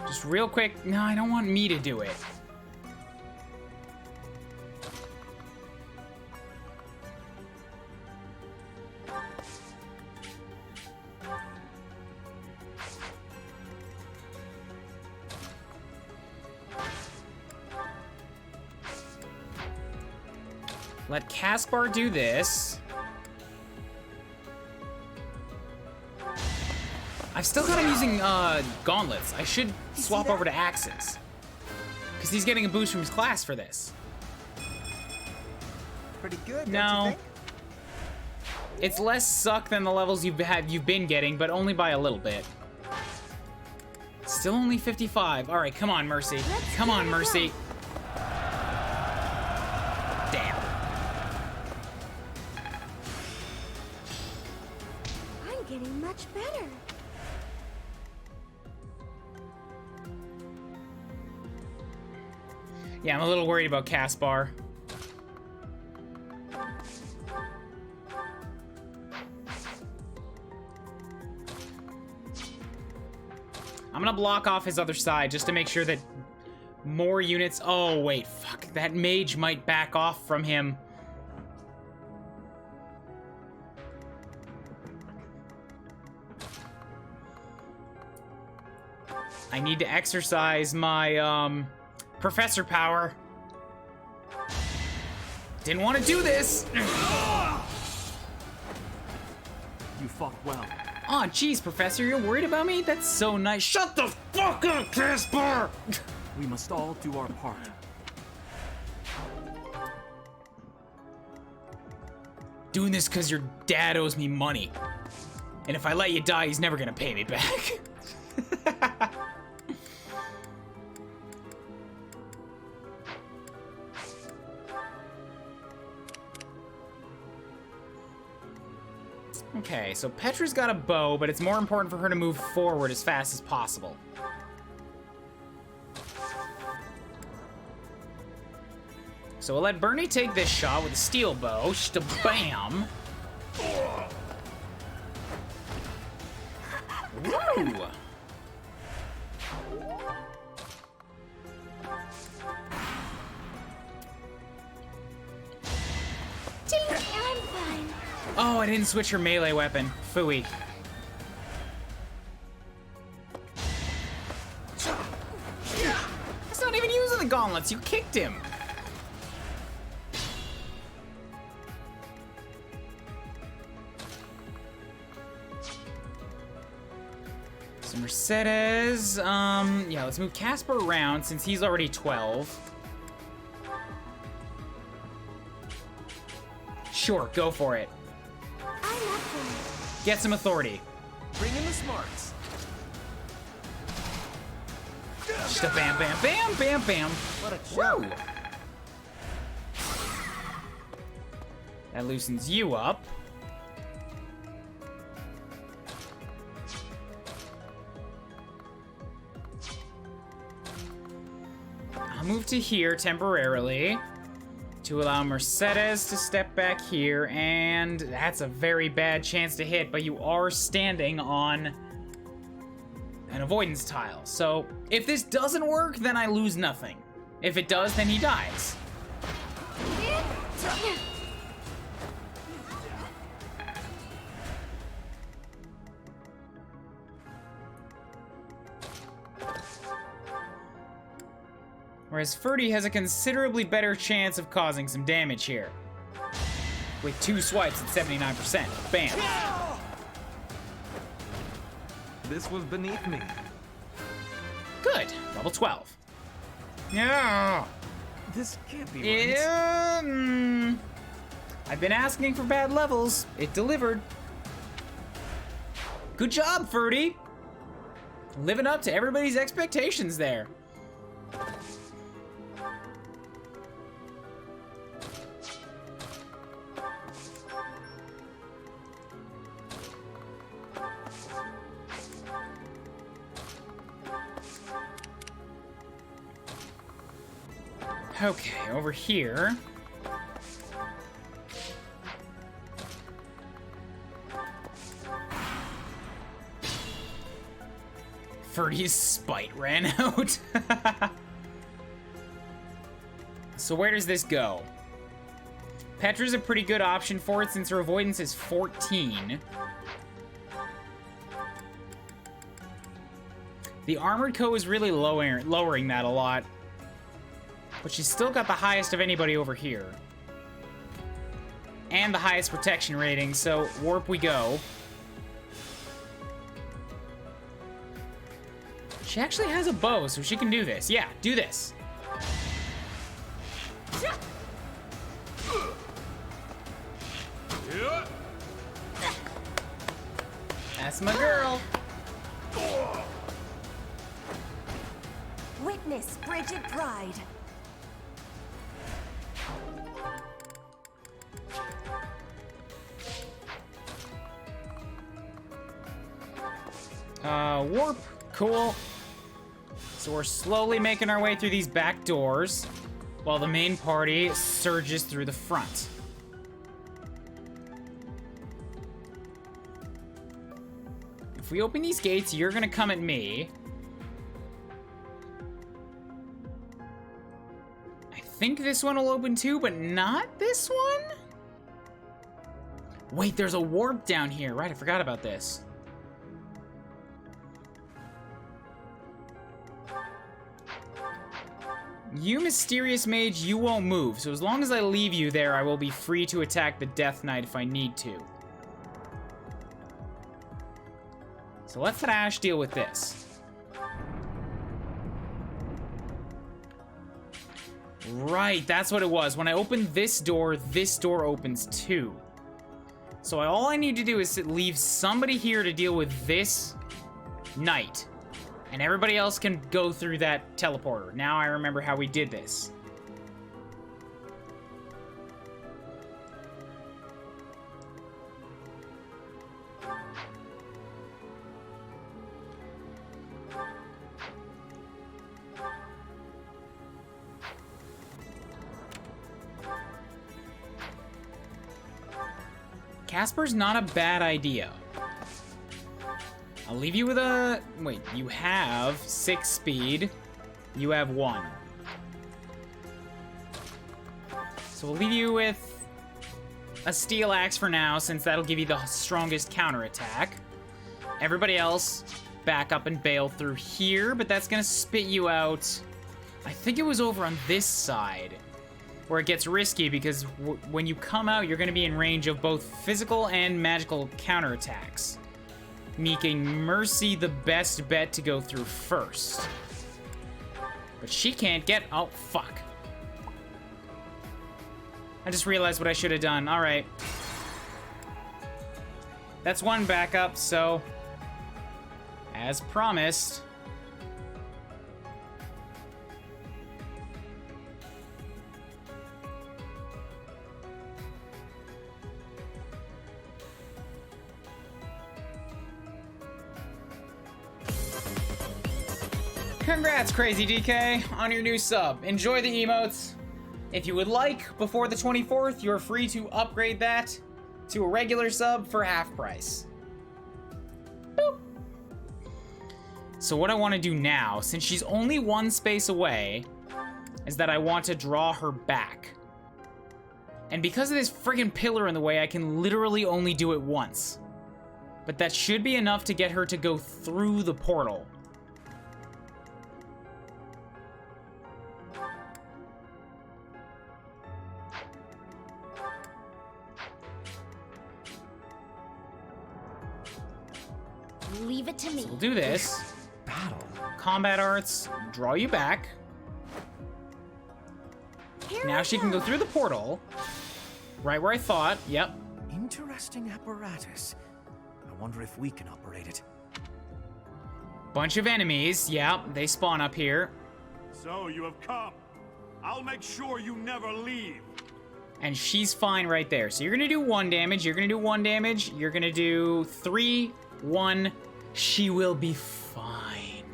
Just real quick. No, I don't want me to do it. Let Caspar do this. I've still got him using gauntlets. I should swap over to axes. Because he's getting a boost from his class for this. Pretty good, don't you No. think? It's less suck than the levels you've been getting, but only by a little bit. Still only 55. All right, come on, Mercy. Come on, Mercy. Damn. I'm getting much better. Yeah, I'm a little worried about Caspar. I'm gonna block off his other side just to make sure that more units... Oh, wait, fuck. That mage might back off from him. I need to exercise my, professor power. Didn't want to do this. You fought well. Aw, jeez, Professor, you're worried about me? That's so nice. Shut the fuck up, Caspar! We must all do our part. Doing this because your dad owes me money. And if I let you die, he's never gonna pay me back. Okay, so Petra's got a bow, but it's more important for her to move forward as fast as possible. So we'll let Bernie take this shot with a steel bow. Bam! Woo! I'm fine. Oh, I didn't switch her melee weapon. Phooey. That's not even using the gauntlets. You kicked him. So Mercedes, yeah, let's move Caspar around since he's already 12. Sure, go for it. I left him. Get some authority. Bring in the smarts. Just a bam, bam, bam, bam, bam. What a Woo! jump. That loosens you up. I'll move to here temporarily to allow Mercedes to step back here, and that's a very bad chance to hit, but you are standing on an avoidance tile. So if this doesn't work, then I lose nothing. If it does, then he dies. Whereas Ferdy has a considerably better chance of causing some damage here. With 2 swipes at 79%. Bam. This was beneath me. Good. Level 12. Yeah. This can't be right. Yeah. I've been asking for bad levels. It delivered. Good job, Ferdy. Living up to everybody's expectations there. Okay, over here. Ferdy's spite ran out. So where does this go? Petra's a pretty good option for it since her avoidance is 14. The Armored Co is really lowering that a lot. But she's still got the highest of anybody over here. and the highest protection rating, so warp we go. She actually has a bow, so she can do this. Yeah, do this. That's my girl. Witness Bridget Bride. Warp. Cool. So we're slowly making our way through these back doors while the main party surges through the front. If we open these gates, you're gonna come at me. I think this one will open too, but not this one? Wait, there's a warp down here. Right, I forgot about this. You, mysterious mage, you won't move. So as long as I leave you there, I will be free to attack the Death Knight if I need to. So let's let Ash deal with this. Right, that's what it was. When I open this door opens too. So all I need to do is leave somebody here to deal with this knight. And everybody else can go through that teleporter. Now I remember how we did this. Casper's not a bad idea. I'll leave you with a... Wait, you have 6 speed. You have 1. So we'll leave you with a steel axe for now, since that'll give you the strongest counterattack. Everybody else, back up and bail through here, but that's gonna spit you out. I think it was over on this side, where it gets risky, because when you come out, you're gonna be in range of both physical and magical counterattacks, making Mercy the best bet to go through first. But she can't get... Oh, fuck. I just realized what I should have done. All right. That's one backup, so... As promised... Congrats, Crazy DK, on your new sub. Enjoy the emotes. If you would like, before the 24th, you're free to upgrade that to a regular sub for half price. Boop. So what I want to do now, since she's only 1 space away, is that I want to draw her back. And because of this friggin' pillar in the way, I can literally only do it once. But that should be enough to get her to go through the portal. Leave it to me. So we'll do this. Battle. Combat arts, draw you back. Here Now we she can go go. through the portal. Right where I thought. Yep. Interesting apparatus. I wonder if we can operate it. Bunch of enemies. Yeah, they spawn up here. So you have come. I'll make sure you never leave. And she's fine right there. So you're gonna do 1 damage. You're gonna do 1 damage. You're gonna do 3, 1. She will be fine.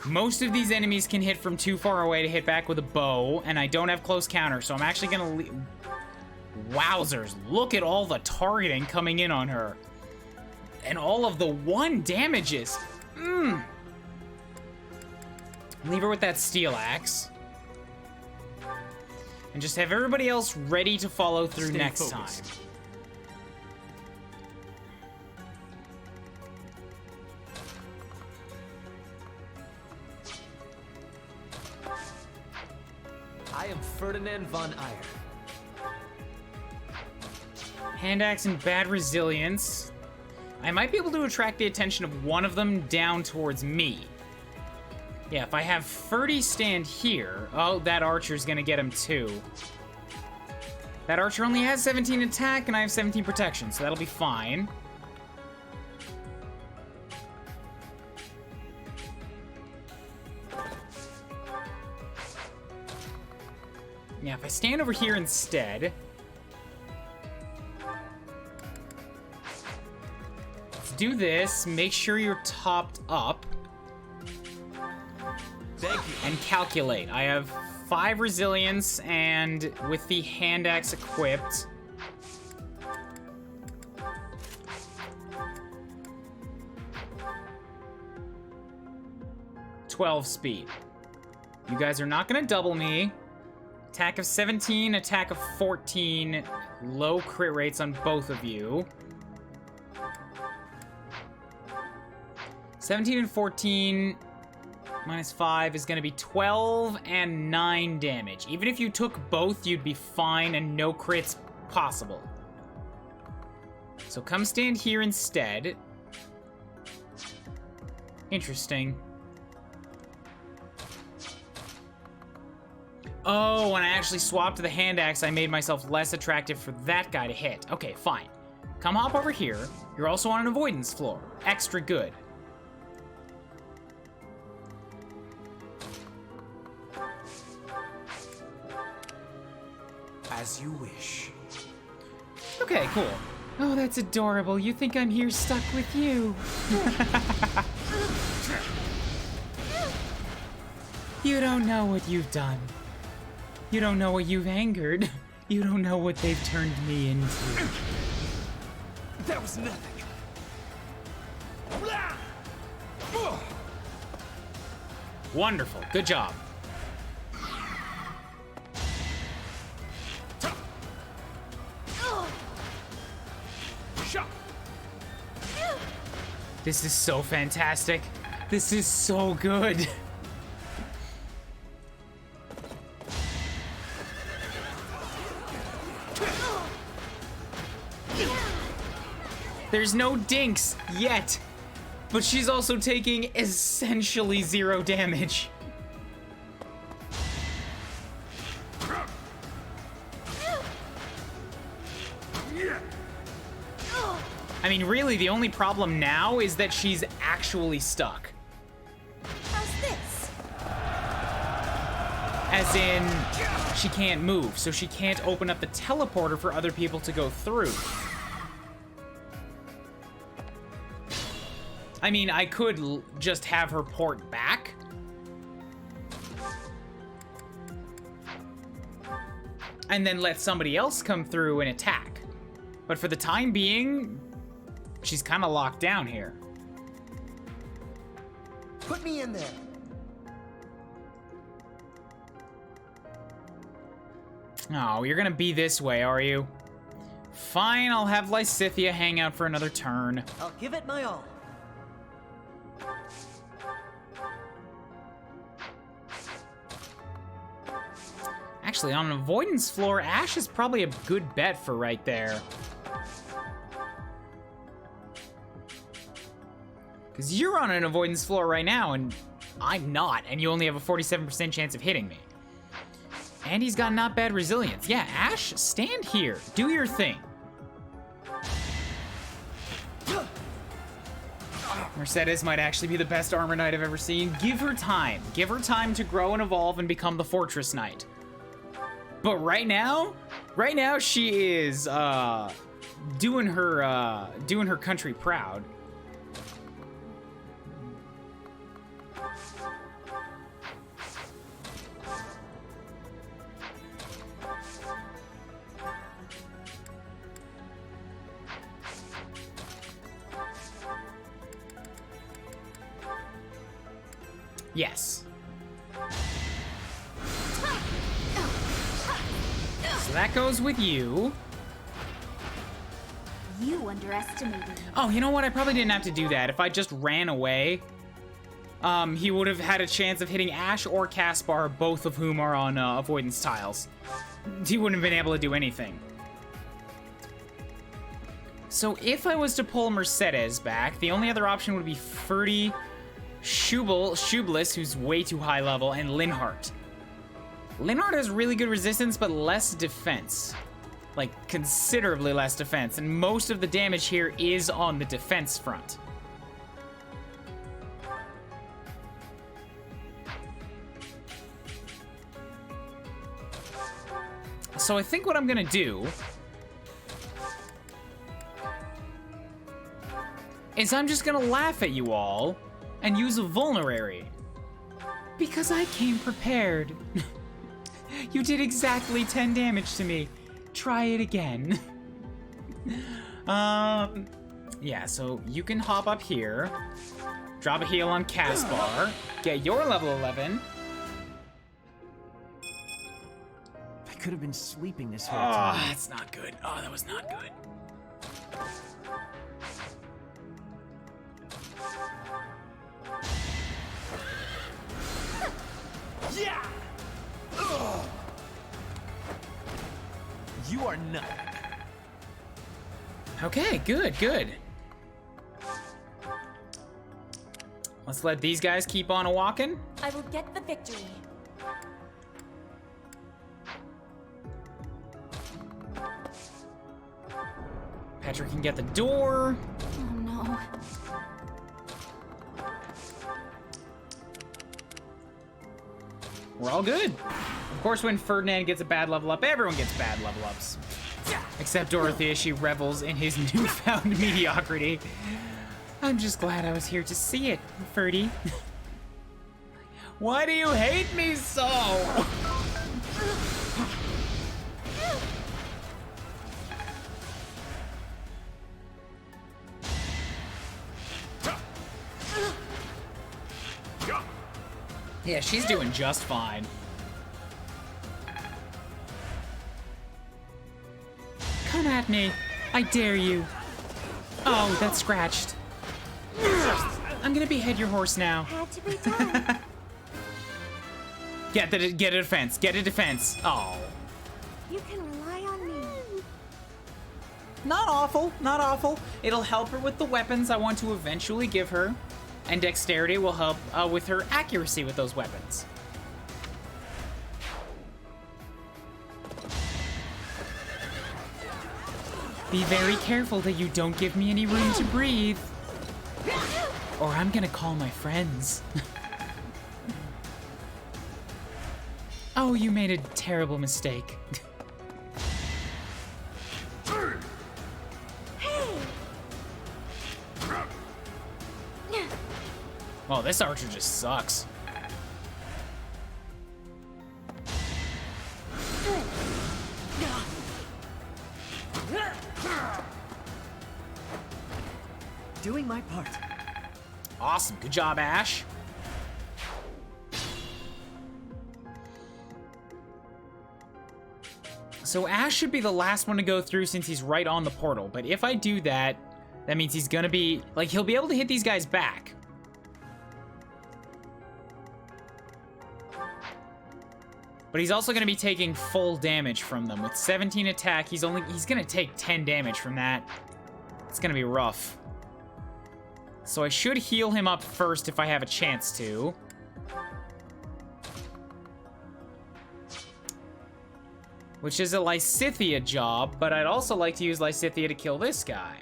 Most of these enemies can hit from too far away to hit back with a bow, and I don't have close counter, so I'm actually gonna Wowzers, look at all the targeting coming in on her. And all of the 1 damages. Leave her with that steel axe. And just have everybody else ready to follow through Stay next focused. time. I am Ferdinand von Eyre. Hand axe and bad resilience. I might be able to attract the attention of one of them down towards me. Yeah, if I have Ferdy stand here... Oh, that archer's gonna get him too. That archer only has 17 attack, and I have 17 protection, so that'll be fine. Yeah, if I stand over here instead... Let's do this. Make sure you're topped up. Thank you. And calculate. I have 5 resilience, and with the hand axe equipped... ...12 speed. You guys are not gonna double me. Attack of 17, attack of 14. Low crit rates on both of you. 17 and 14... minus 5 is going to be 12 and 9 damage. Even if you took both, you'd be fine and no crits possible. So come stand here instead. Interesting. Oh, when I actually swapped to the hand axe, I made myself less attractive for that guy to hit. Okay, fine. Come hop over here. You're also on an avoidance floor. Extra good. As you wish. Okay, cool. Oh, that's adorable. You think I'm here stuck with you. You don't know what you've done. You don't know what you've angered. You don't know what they've turned me into. That was nothing. Wonderful. Good job. This is so fantastic. This is so good. There's no dinks yet, but she's also taking essentially 0 damage. I mean, really, the only problem now is that she's actually stuck. How's this? As in, she can't move, so she can't open up the teleporter for other people to go through. I mean, I could just have her port back. And then let somebody else come through and attack. But for the time being, she's kind of locked down here. Put me in there. Oh, you're gonna be this way, are you? Fine, I'll have Lysithea hang out for another turn. I'll give it my all. Actually, on an avoidance floor, Ash is probably a good bet for right there. Because you're on an avoidance floor right now, and I'm not, and you only have a 47% chance of hitting me. And he's got not bad resilience. Yeah, Ash, stand here. Do your thing. Mercedes might actually be the best armor knight I've ever seen. Give her time. Give her time to grow and evolve and become the Fortress Knight. But right now she is doing her country proud. Yes. So that goes with you. You underestimated me. Oh, you know what? I probably didn't have to do that. If I just ran away, he would have had a chance of hitting Ash or Caspar, both of whom are on avoidance tiles. He wouldn't have been able to do anything. So if I was to pull Mercedes back, the only other option would be Ferdy, Shublis, who's way too high level, and Linhardt. Linhardt has really good resistance, but less defense. Like, considerably less defense, and most of the damage here is on the defense front. So I think what I'm gonna do is I'm just gonna laugh at you all and use a vulnerary. Because I came prepared. You did exactly 10 damage to me. Try it again. Yeah, so you can hop up here, drop a heal on Caspar, get your level 11. I could have been sleeping this whole Oh, time. that's not good. Oh, that was not good. Yeah! Ugh. You are not. Okay, good, good. Let's let these guys keep on a-walking. I will get the victory. Patrick can get the door. Oh no. We're all good. Of course, when Ferdinand gets a bad level up, everyone gets bad level ups. Except Dorothea, she revels in his newfound mediocrity. I'm just glad I was here to see it, Ferdy. Why do you hate me so? Yeah, she's doing just fine. Come at me. I dare you. Oh, that's scratched. I'm gonna behead your horse now. Had to be done. Get a defense. Get a defense. Oh. You can rely on me. Not awful. Not awful. It'll help her with the weapons I want to eventually give her. And dexterity will help with her accuracy with those weapons. Be very careful that you don't give me any room to breathe. Or I'm gonna call my friends. Oh, you made a terrible mistake. Oh, this archer just sucks. Doing my part. Awesome. Good job, Ash. So Ash should be the last one to go through since he's right on the portal. But if I do that, that means he's gonna be... like, he'll be able to hit these guys back. But he's also gonna be taking full damage from them. With 17 attack, he's gonna take 10 damage from that. It's gonna be rough. So I should heal him up first if I have a chance to. Which is a Lysithea job, but I'd also like to use Lysithea to kill this guy.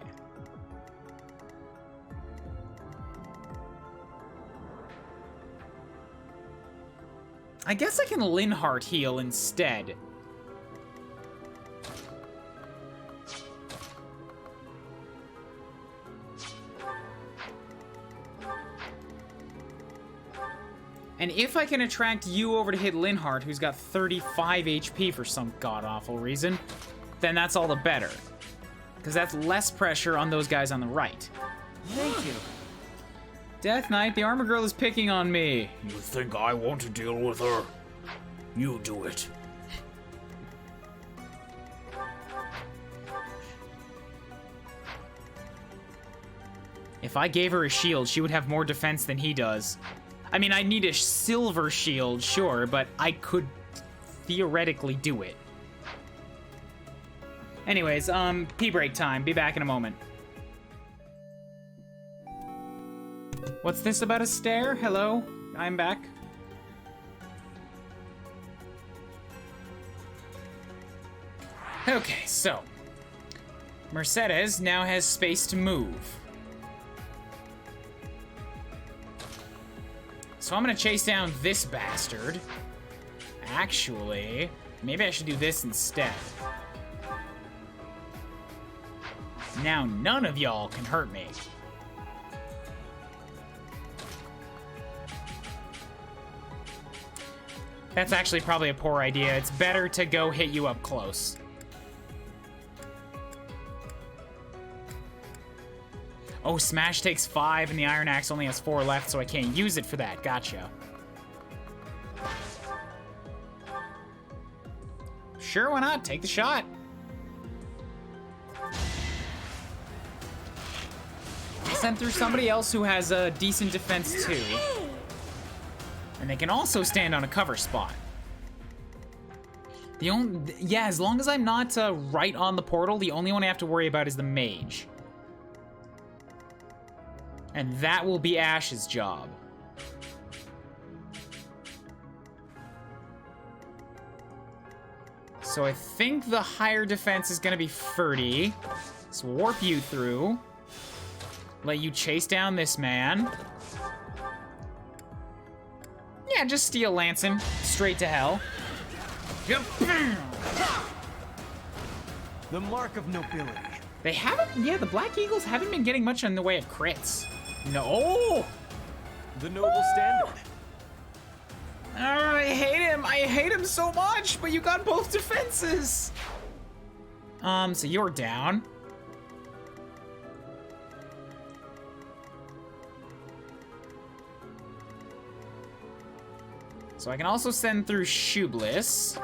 I guess I can Linhardt heal instead. And if I can attract you over to hit Linhardt, who's got 35 HP for some god-awful reason, then that's all the better. Because that's less pressure on those guys on the right. Thank you. Death Knight, the armor girl is picking on me. You think I want to deal with her? You do it. If I gave her a shield, she would have more defense than he does. I mean, I need a silver shield, sure, but I could theoretically do it. Anyways, pee break time. Be back in a moment. What's this about a stair? Hello? I'm back. Okay, so Mercedes now has space to move. So I'm gonna chase down this bastard. Actually, maybe I should do this instead. Now none of y'all can hurt me. That's actually probably a poor idea. It's better to go hit you up close. Oh, Smash takes 5 and the Iron Axe only has 4 left, so I can't use it for that. Gotcha. Sure, why not? Take the shot. Sent through somebody else who has a decent defense too. And they can also stand on a cover spot. Yeah, as long as I'm not right on the portal, the only one I have to worry about is the mage. And that will be Ash's job. So I think the higher defense is gonna be Ferdy. So warp you through. Let you chase down this man. Yeah, just Steel Lance him straight to hell. Yep. The mark of nobility. They haven't, yeah, the Black Eagles haven't been getting much in the way of crits. No. The noble standard. Oh, I hate him so much, but you got both defenses. So you're down. So I can also send through Shoebliss.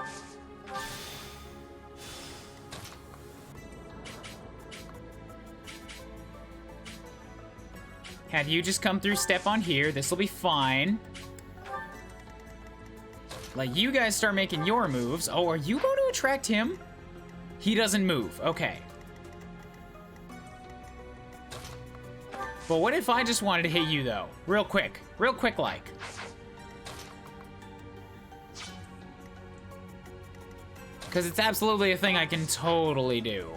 Have you just come through, step on here. This will be fine. Let you guys start making your moves. Oh, are you going to attract him? He doesn't move. Okay. But what if I just wanted to hit you, though? Real quick like. Because it's absolutely a thing I can totally do.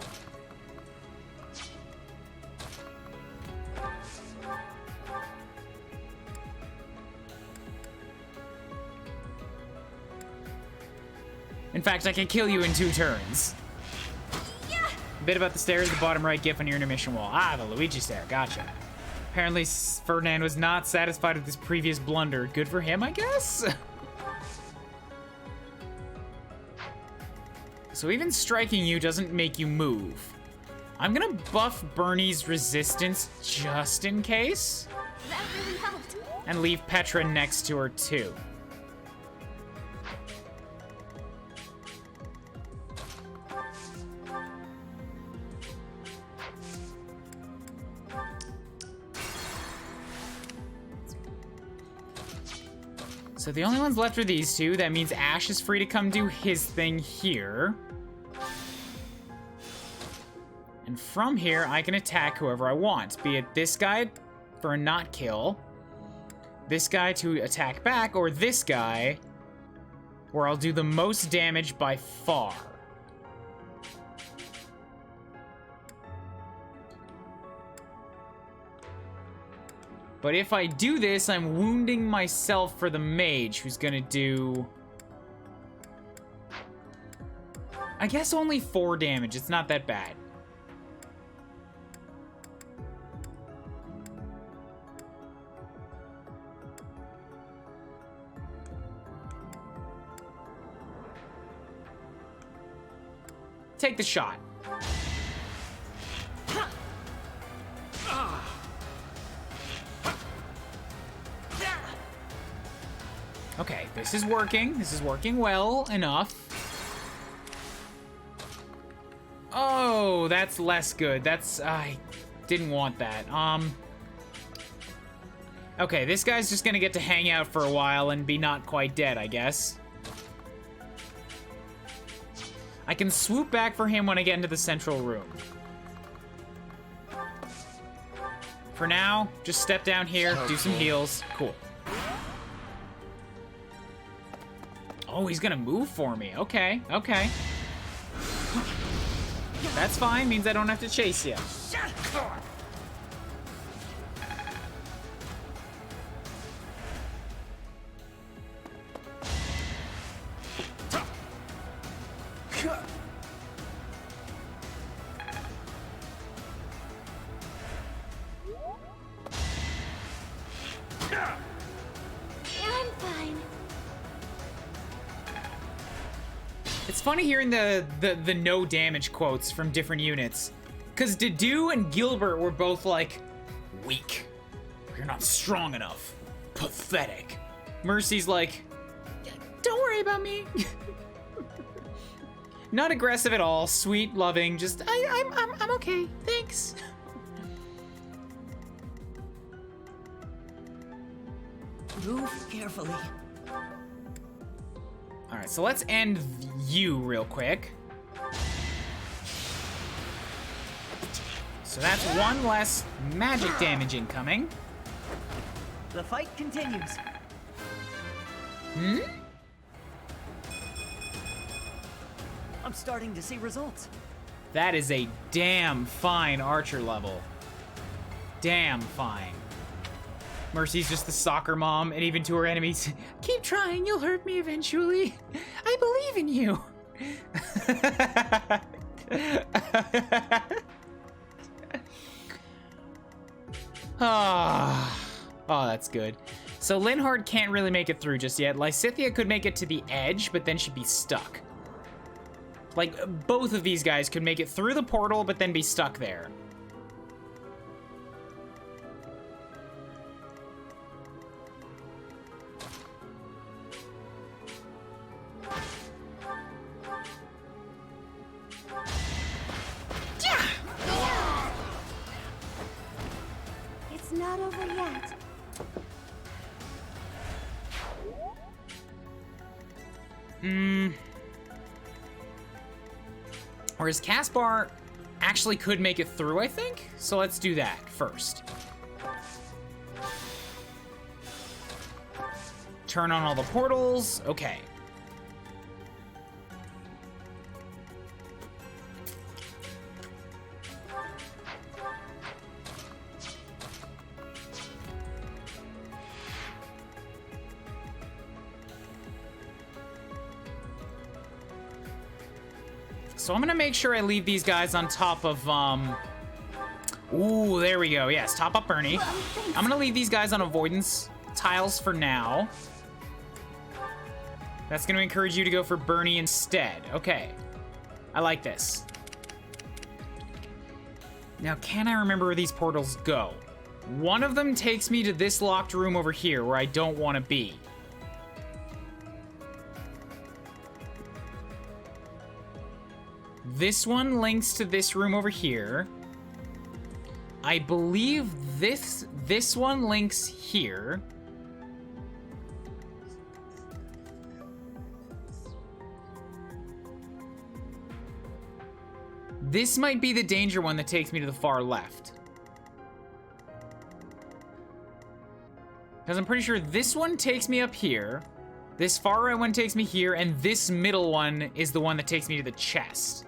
In fact, I can kill you in 2 turns. Yeah. A bit about the stairs, the bottom right gif on your intermission wall. Ah, the Luigi stair, gotcha. Apparently, Ferdinand was not satisfied with his previous blunder. Good for him, I guess? So even striking you doesn't make you move. I'm gonna buff Bernie's resistance just in case. That really helped. And leave Petra next to her too. So the only ones left are these two. That means Ash is free to come do his thing here. And from here, I can attack whoever I want. Be it this guy for a not kill, this guy to attack back, or this guy where I'll do the most damage by far. But if I do this, I'm wounding myself for the mage, who's gonna do... I guess only 4 damage. It's not that bad. Take the shot. Okay, this is working. This is working well enough. Oh, that's less good. That's... I didn't want that. Okay, this guy's just gonna get to hang out for a while and be not quite dead, I guess. I can swoop back for him when I get into the central room. For now, just step down here, do some heals. Cool. Oh, he's gonna move for me. Okay, okay. That's fine, means I don't have to chase you. I'm fine. It's funny hearing the no damage quotes from different units. Because Dedu and Gilbert were both like, weak. You're not strong enough. Pathetic. Mercy's like, don't worry about me. Not aggressive at all, sweet, loving, just, I'm okay, thanks. Move carefully. All right, so let's end you real quick. So that's one less magic damage incoming. The fight continues. Hmm? I'm starting to see results. That is a damn fine archer level. Damn fine. Mercy's just the soccer mom, and even to her enemies, keep trying, you'll hurt me eventually. I believe in you. Oh, that's good. So Linhard can't really make it through just yet. Lysithea could make it to the edge, but then she'd be stuck. Like, both of these guys could make it through the portal, but then be stuck there. It's not over yet. Whereas Caspar actually could make it through, I think. So let's do that first. Turn on all the portals. Okay. So I'm gonna make sure I leave these guys on top of, ooh, there we go. Yes, top up Bernie. I'm gonna leave these guys on avoidance tiles for now. That's gonna encourage you to go for Bernie instead. Okay. I like this. Now, can I remember where these portals go? One of them takes me to this locked room over here where I don't want to be. This one links to this room over here. I believe this one links here. This might be the danger one that takes me to the far left. Because I'm pretty sure this one takes me up here. This far right one takes me here, and this middle one is the one that takes me to the chest.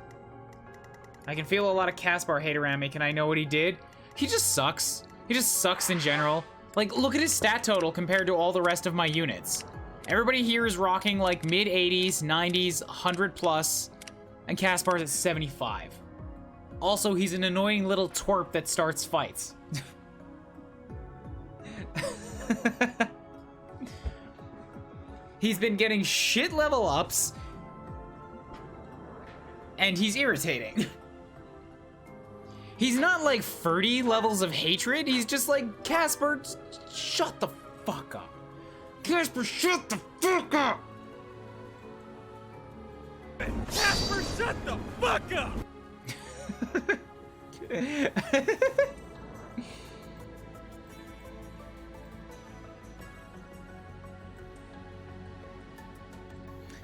I can feel a lot of Caspar hate around me. Can I know what he did? He just sucks. He just sucks in general. Like, look at his stat total compared to all the rest of my units. Everybody here is rocking like mid 80s, 90s, 100 plus, and Caspar's at 75. Also, he's an annoying little twerp that starts fights. He's been getting shit level ups, and he's irritating. He's not like 30 levels of hatred, he's just like, Caspar, shut the fuck up. Caspar, shut the fuck up! Casper, shut the fuck up!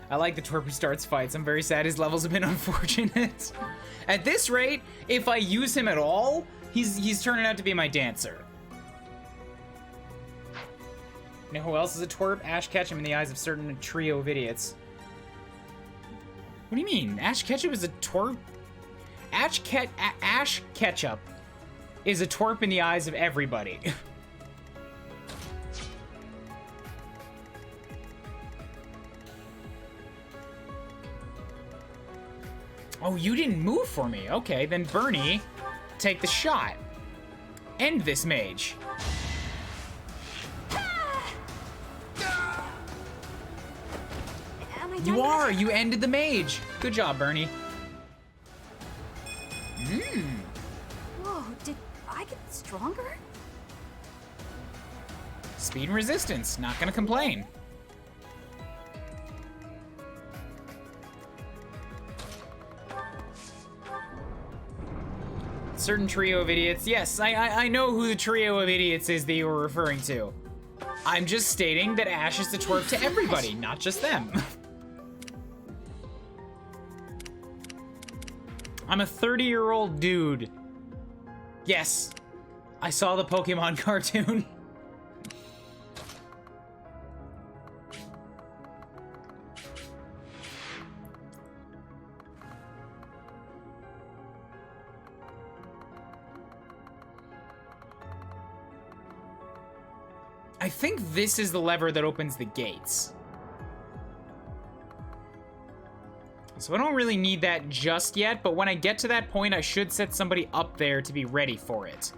I like the twerp who starts fights. I'm very sad his levels have been unfortunate. At this rate, if I use him at all, he's turning out to be my dancer. You know who else is a twerp? Ash Ketchum in the eyes of certain trio of idiots. What do you mean? Ash Ketchum is a twerp? Ash Ketchup is a twerp in the eyes of everybody. Oh, you didn't move for me. Okay, then Bernie, take the shot. End this mage. Am I done? You are. You ended the mage. Good job, Bernie. Whoa, did I get stronger? Speed and resistance. Not gonna complain. Certain trio of idiots. Yes, I know who the trio of idiots is that you were referring to. I'm just stating that Ash is the twerp to everybody, not just them. I'm a 30-year-old dude. Yes, I saw the Pokemon cartoon. I think this is the lever that opens the gates. So I don't really need that just yet, but when I get to that point, I should set somebody up there to be ready for it.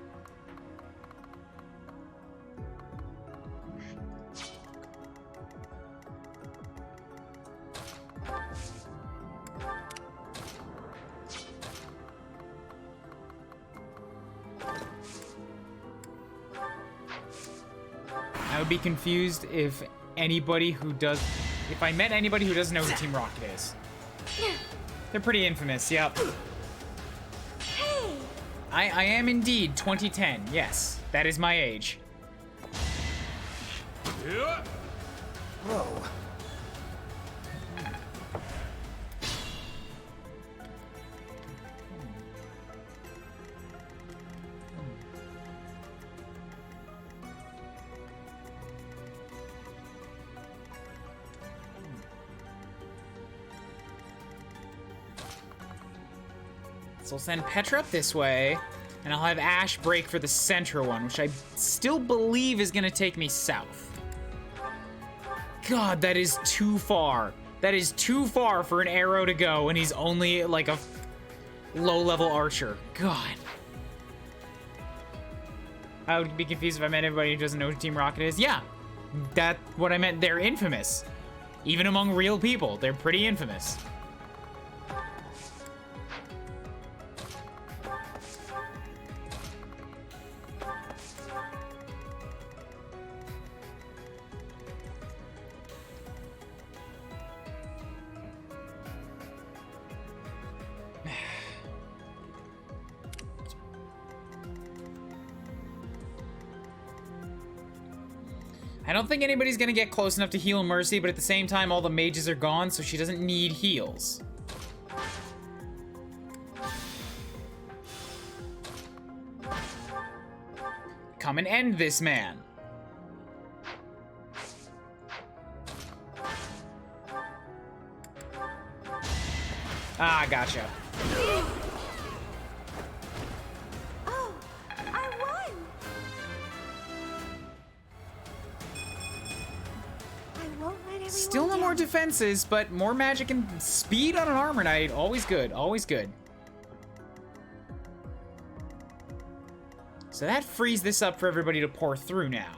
I would be confused if I met anybody who doesn't know who Team Rocket is. They're pretty infamous, yep. Hey! I am indeed 2010, yes. That is my age. Whoa. So I'll send Petra up this way, and I'll have Ash break for the center one, which I still believe is gonna take me south. God, that is too far. That is too far for an arrow to go, and he's only like a low-level archer. God. I would be confused if I met everybody who doesn't know who Team Rocket is. Yeah, that's what I meant. They're infamous. Even among real people, they're pretty infamous. I don't think anybody's gonna get close enough to heal Mercy, but at the same time, all the mages are gone, so she doesn't need heals. Come and end this man. Ah, gotcha. Oh, I won! I won't let everyone Still no more down. defenses, but more magic and speed on an armor knight. Always good, always good. So that frees this up for everybody to pour through now.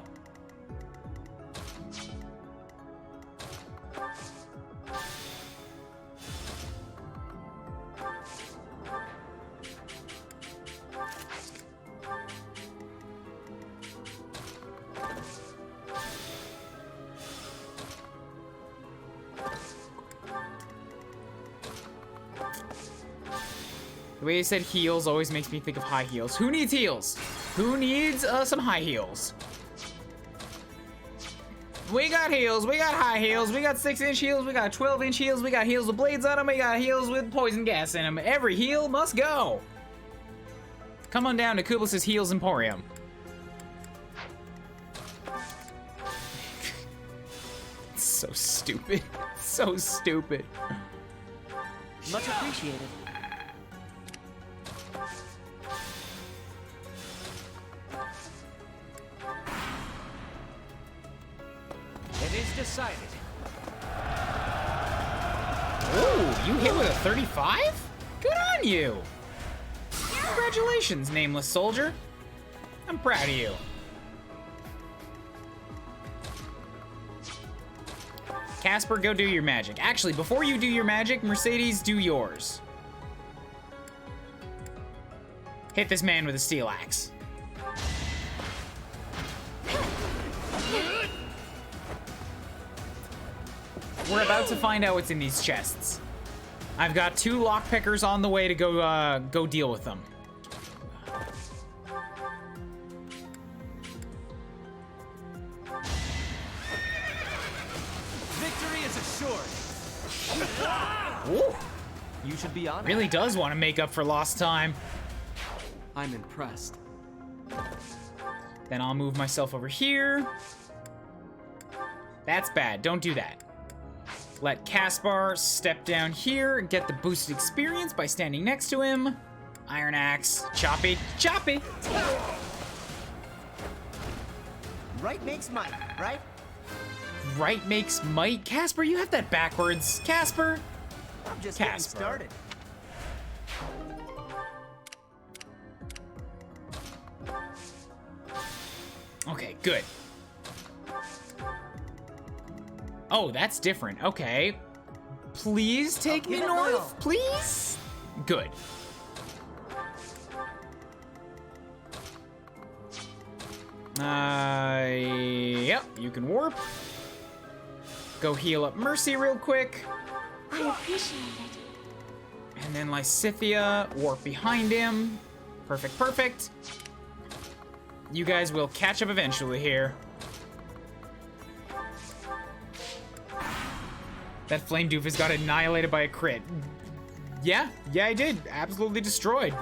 The way he said heals always makes me think of high heels. Who needs heels? Who needs some high heels? We got heals, we got high heals, we got 6-inch heals, we got 12-inch heals, we got heals with blades on them, we got heals with poison gas in them. Every heal must go. Come on down to Kublis' Heals Emporium. It's so stupid. So stupid. Much appreciated. It is decided. Ooh, you hit with a 35? Good on you. Congratulations, nameless soldier. I'm proud of you. Casper, go do your magic. Actually, before you do your magic, Mercedes, do yours. Hit this man with a steel axe. We're about to find out what's in these chests. I've got 2 lockpickers on the way to go deal with them. Victory is assured. Ooh, You should be honored. really does want to make up for lost time. I'm impressed. Then I'll move myself over here. That's bad. Don't do that. Let Caspar step down here and get the boosted experience by standing next to him. Iron Axe. Choppy. Choppy! Right makes might, right? Right makes might. Casper, you have that backwards. Casper. I'm just Casper. getting started. Okay, good. Oh, that's different. Okay. Please take me hit it north, now. please? Good. Yep, you can warp. Go heal up Mercy real quick. I appreciate it. And then Lysithia, warp behind him. Perfect, perfect. You guys will catch up eventually here. That flame doofus got annihilated by a crit. Yeah, I did. Absolutely destroyed.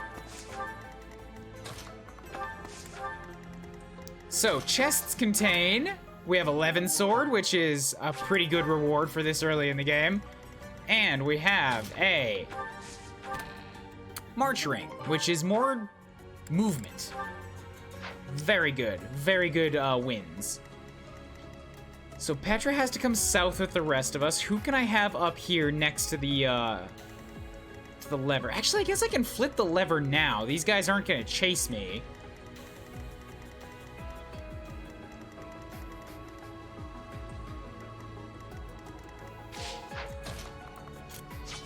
So, chests contain... We have 11 sword, which is a pretty good reward for this early in the game. And we have a... March ring, which is more movement. Very good. Very good wins. So Petra has to come south with the rest of us. Who can I have up here next to the lever? Actually, I guess I can flip the lever now. These guys aren't gonna chase me.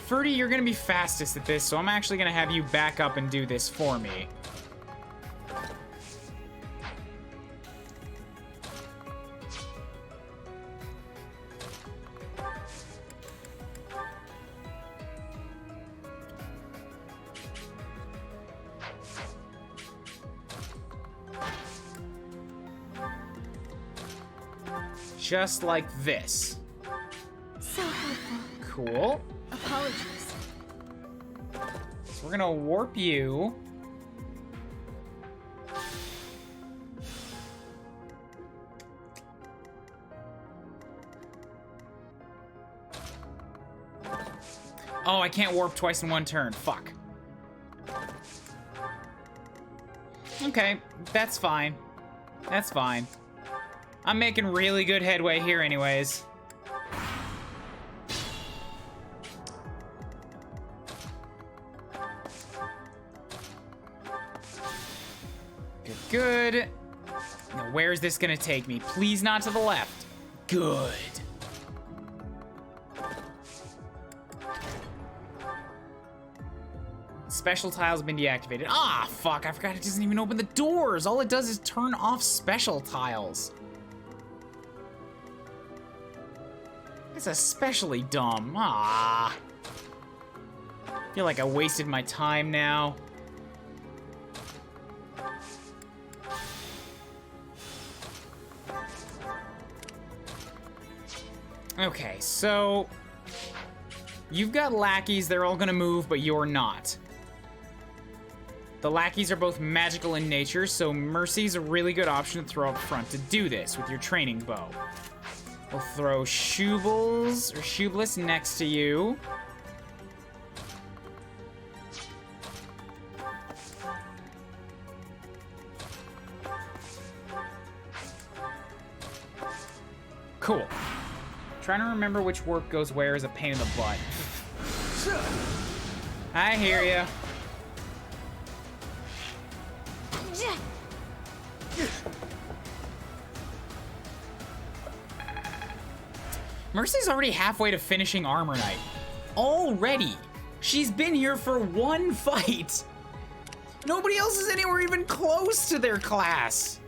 Ferdy, you're gonna be fastest at this, so I'm actually gonna have you back up and do this for me. Just like this. So helpful. Cool. Apologies. So we're gonna warp you. Oh, I can't warp twice in one turn. Fuck. Okay, that's fine. That's fine. I'm making really good headway here anyways. Good. Now, where is this gonna take me? Please not to the left. Good. Special tiles have been deactivated. Ah, fuck, I forgot it doesn't even open the doors. All it does is turn off special tiles. It's especially dumb. Ah. Feel like I wasted my time now. Okay, so you've got lackeys, they're all gonna move, but you're not. The lackeys are both magical in nature, so Mercy's a really good option to throw up front to do this with your training bow. We'll throw Shoebless next to you. Cool. Trying to remember which work goes where is a pain in the butt. I hear ya. Mercy's already halfway to finishing Armor Knight. Already. She's been here for one fight. Nobody else is anywhere even close to their class.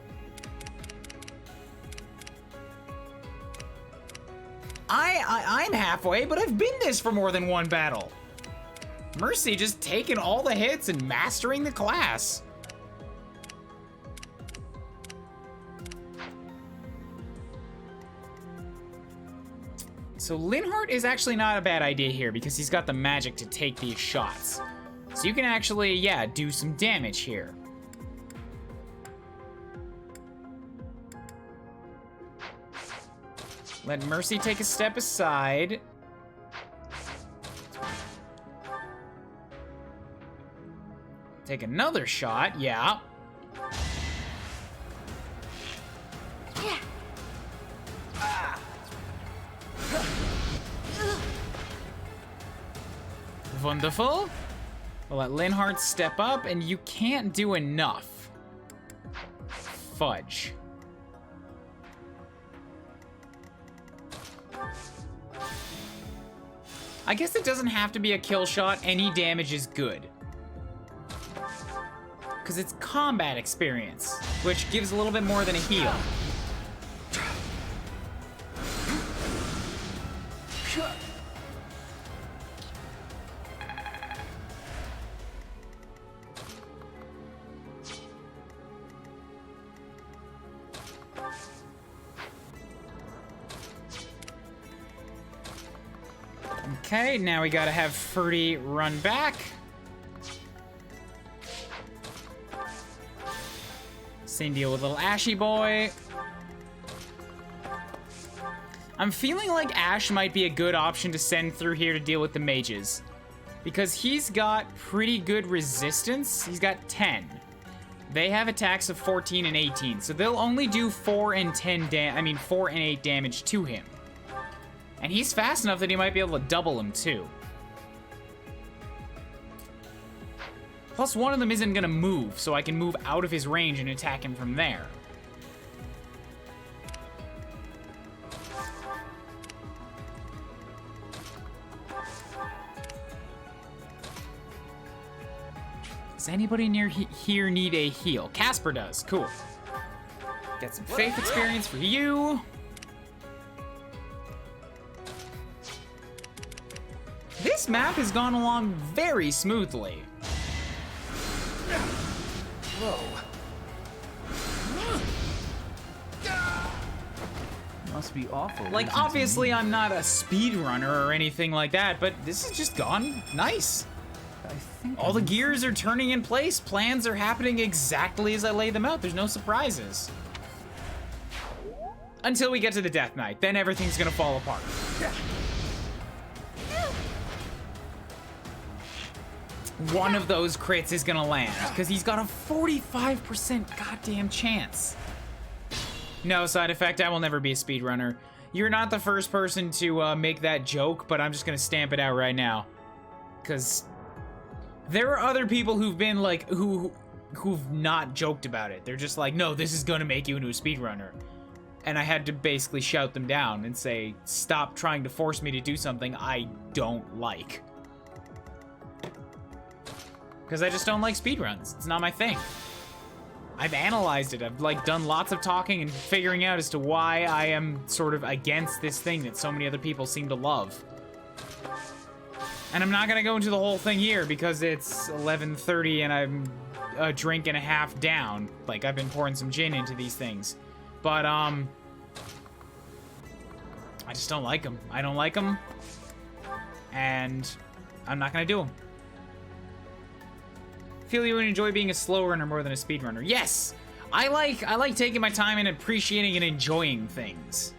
I'm halfway, but I've been this for more than one battle. Mercy just taking all the hits and mastering the class. So Linhardt is actually not a bad idea here because he's got the magic to take these shots. So you can actually, yeah, do some damage here. Let Mercy take a step aside. Take another shot, yeah. Wonderful. We'll let Linhardt step up, and you can't do enough. Fudge. I guess it doesn't have to be a kill shot. Any damage is good. Because it's combat experience, which gives a little bit more than a heal. Okay, now we gotta have Ferdy run back. Same deal with little Ashy boy. I'm feeling like Ash might be a good option to send through here to deal with the mages. Because he's got pretty good resistance. He's got 10. They have attacks of 14 and 18, so they'll only do 4 and 8 damage to him. And he's fast enough that he might be able to double him too. Plus one of them isn't gonna move, so I can move out of his range and attack him from there. Does anybody near here need a heal? Casper does, cool. Get some faith experience for you. This map has gone along very smoothly. Whoa. Must be awful. Like, obviously I'm not a speedrunner or anything like that, but this has just gone nice. All the gears are turning in place. Plans are happening exactly as I lay them out. There's no surprises. Until we get to the Death Knight. Then everything's gonna fall apart. One of those crits is gonna land, because he's got a 45% goddamn chance. No, side effect, I will never be a speedrunner. You're not the first person to make that joke, but I'm just gonna stamp it out right now. Because there are other people who've been like, who've not joked about it. They're just like, no, this is gonna make you into a speedrunner. And I had to basically shout them down and say, stop trying to force me to do something I don't like. Because I just don't like speedruns. It's not my thing. I've analyzed it. I've like done lots of talking and figuring out as to why I am sort of against this thing that so many other people seem to love. And I'm not gonna go into the whole thing here because it's 11:30 and I'm a drink and a half down. Like, I've been pouring some gin into these things. But, I just don't like them. I don't like them. And I'm not gonna do them. Feel you would enjoy being a slow runner more than a speed runner. Yes! I like taking my time and appreciating and enjoying things.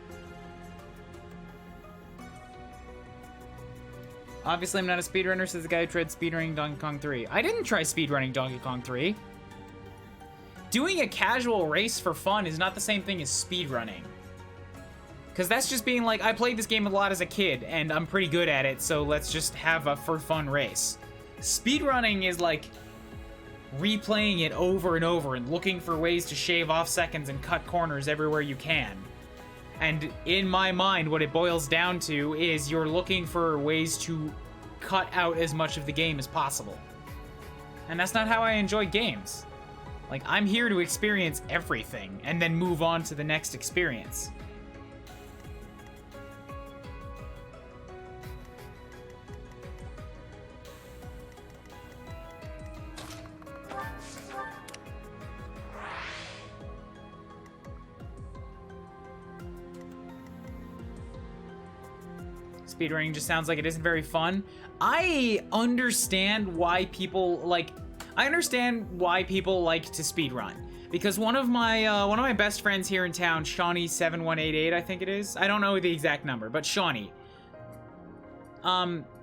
Obviously, I'm not a speedrunner, says the guy who tried speedrunning Donkey Kong 3. I didn't try speedrunning Donkey Kong 3. Doing a casual race for fun is not the same thing as speedrunning. Because that's just being like, I played this game a lot as a kid, and I'm pretty good at it, so let's just have a for fun race. Speedrunning is like replaying it over and over and looking for ways to shave off seconds and cut corners everywhere you can. And in my mind, what it boils down to is you're looking for ways to cut out as much of the game as possible. And that's not how I enjoy games. Like, I'm here to experience everything and then move on to the next experience. Speedrunning just sounds like it isn't very fun. I understand why people like to speedrun. Because one of my best friends here in town, Shawnee7188, I think it is. I don't know the exact number, but Shawnee.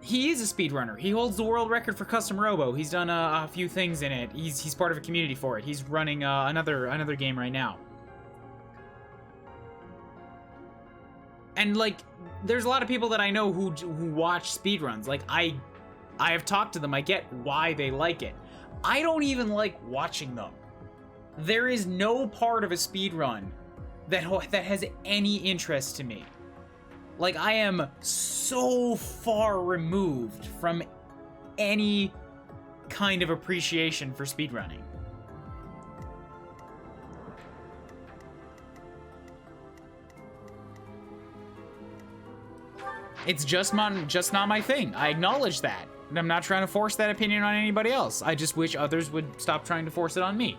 He is a speedrunner. He holds the world record for custom robo. He's done a few things in it. He's part of a community for it. He's running another game right now. And like, there's a lot of people that I know who watch speedruns. Like, I have talked to them. I get why they like it. I don't even like watching them. There is no part of a speedrun that has any interest to me. Like, I am so far removed from any kind of appreciation for speedrunning. It's just not my thing. I acknowledge that. And I'm not trying to force that opinion on anybody else. I just wish others would stop trying to force it on me.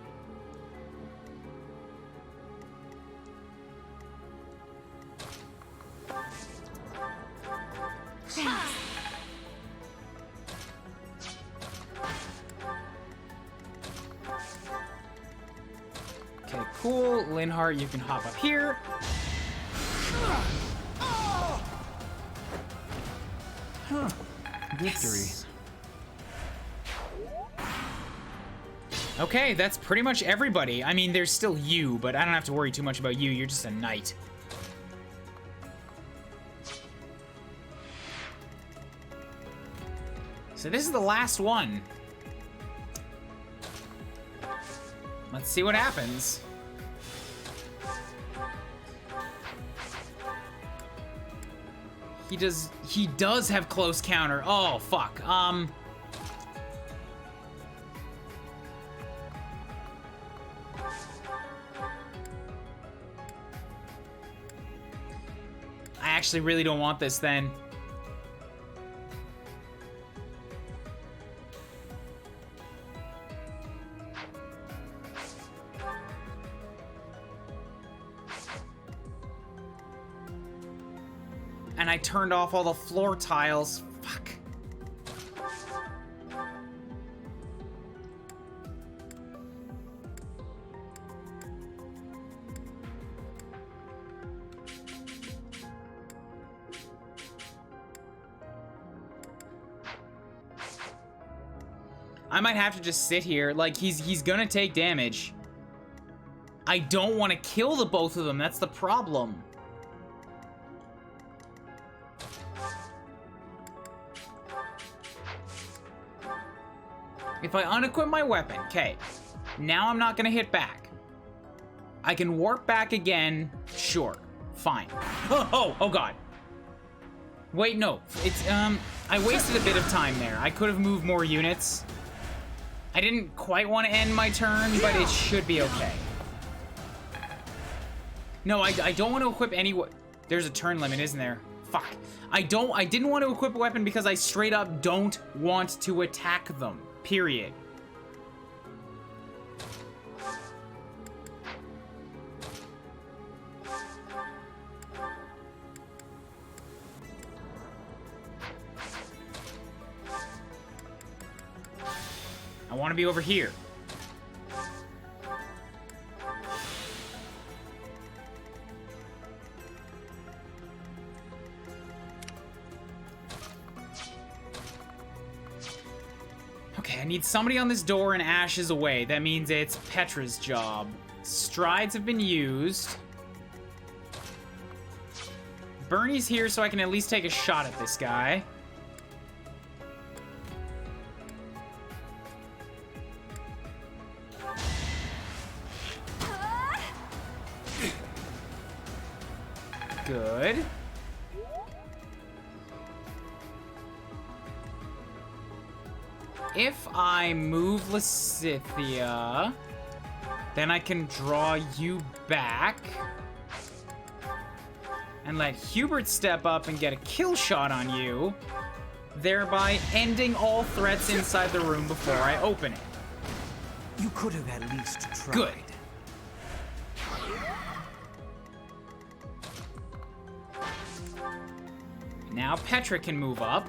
Okay, cool. Linhart, you can hop up here. Huh. Victory. Yes. Okay, that's pretty much everybody. I mean, there's still you, but I don't have to worry too much about you. You're just a knight. So this is the last one. Let's see what happens. He does have close counter. Oh, fuck. I actually really don't want this then. And I turned off all the floor tiles. Fuck. I might have to just sit here. Like, he's gonna take damage. I don't want to kill the both of them. That's the problem. If I unequip my weapon, okay, now I'm not gonna hit back. I can warp back again, sure, fine. Oh god. Wait, no, it's, I wasted a bit of time there. I could have moved more units. I didn't quite want to end my turn, but it should be okay. No, I don't want to equip any, there's a turn limit, isn't there? Fuck. I didn't want to equip a weapon because I straight up don't want to attack them. Period. I want to be over here. Okay, I need somebody on this door and Ash is away. That means it's Petra's job. Strides have been used. Bernie's here so I can at least take a shot at this guy. Good. If I move Lysithea, then I can draw you back and let Hubert step up and get a kill shot on you, thereby ending all threats inside the room before I open it. You could have at least tried. Good. Now Petra can move up.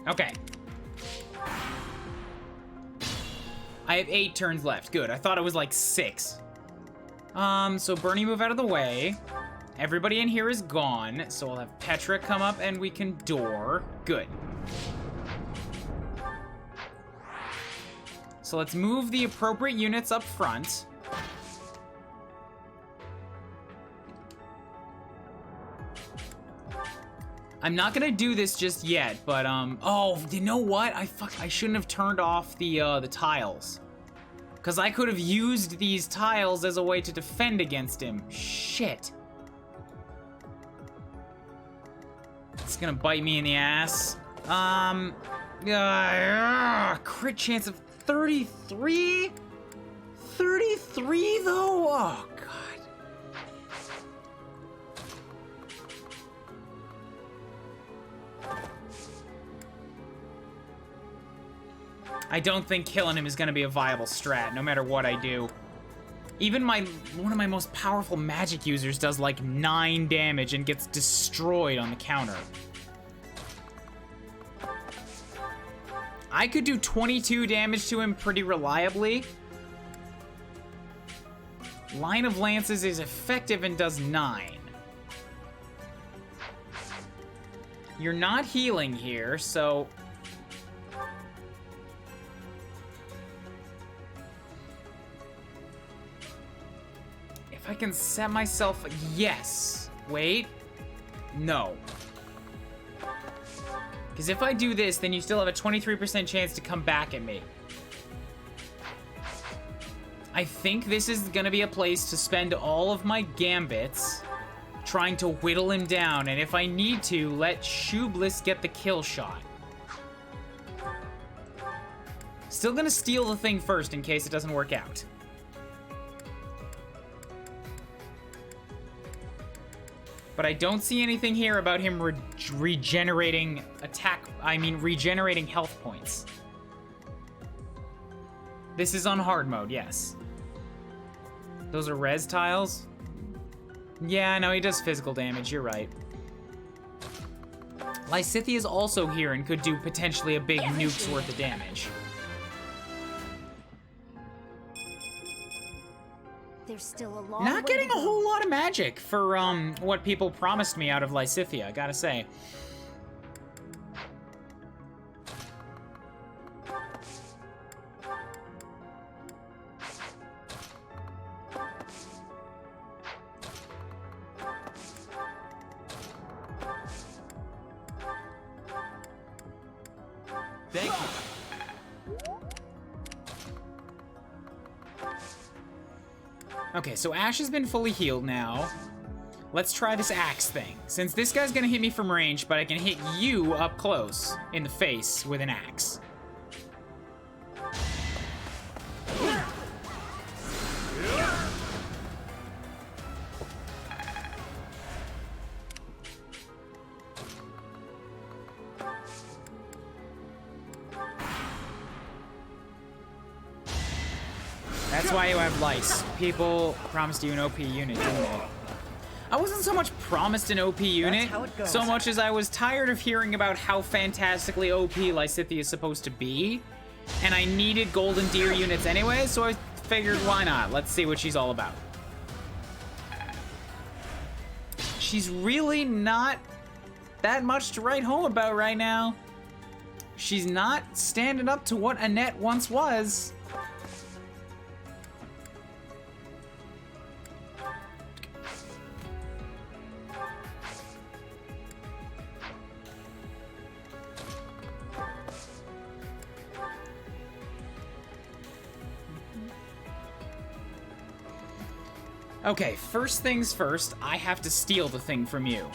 Okay. I have 8 turns left. Good. I thought it was like 6. So Bernie, move out of the way. Everybody in here is gone, so I'll have Petra come up and we can door. Good. So let's move the appropriate units up front. I'm not gonna do this just yet, but oh, you know what? I shouldn't have turned off the tiles. Cause I could have used these tiles as a way to defend against him. Shit. It's gonna bite me in the ass. Crit chance of 33? 33 though? Oh, God. I don't think killing him is gonna be a viable strat, no matter what I do. Even one of my most powerful magic users does like 9 damage and gets destroyed on the counter. I could do 22 damage to him pretty reliably. Line of Lances is effective and does 9. You're not healing here, so... If I can set myself... Yes. Wait. No. Because if I do this, then you still have a 23% chance to come back at me. I think this is going to be a place to spend all of my gambits trying to whittle him down, and if I need to, let Shoebliss get the kill shot. Still going to steal the thing first in case it doesn't work out. But I don't see anything here about him regenerating regenerating health points. This is on hard mode, yes. Those are res tiles? Yeah, no, he does physical damage, you're right. Lysithea is also here and could do potentially a big nuke's worth of damage. There's still a long Not way getting to a go. whole lot of magic for what people promised me out of Lysithea, I gotta say. Thank you. Okay, so Ash has been fully healed now. Let's try this axe thing. Since this guy's gonna hit me from range, but I can hit you up close in the face with an axe. That's why you have lice. People promised you an OP unit, didn't they? I wasn't so much promised an OP unit, how it goes. so much as I was tired of hearing about how fantastically OP Lysithea is supposed to be, and I needed Golden Deer units anyway, so I figured why not? Let's see what she's all about. She's really not that much to write home about right now. She's not standing up to what Annette once was. Okay, first things first, I have to steal the thing from you.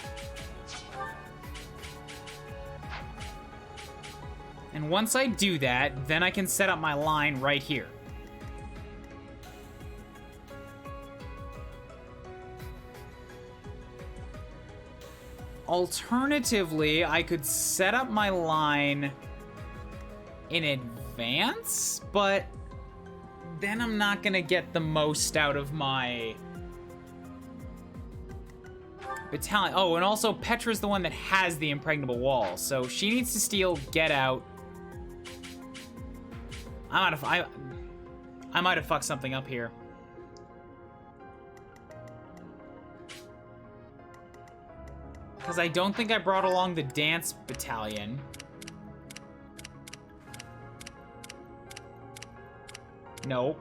And once I do that, then I can set up my line right here. Alternatively, I could set up my line in advance, but then I'm not gonna get the most out of my battalion. Oh, and also Petra's the one that has the impregnable wall, so she needs to steal Get Out. I might have fucked something up here. Because I don't think I brought along the dance battalion. No.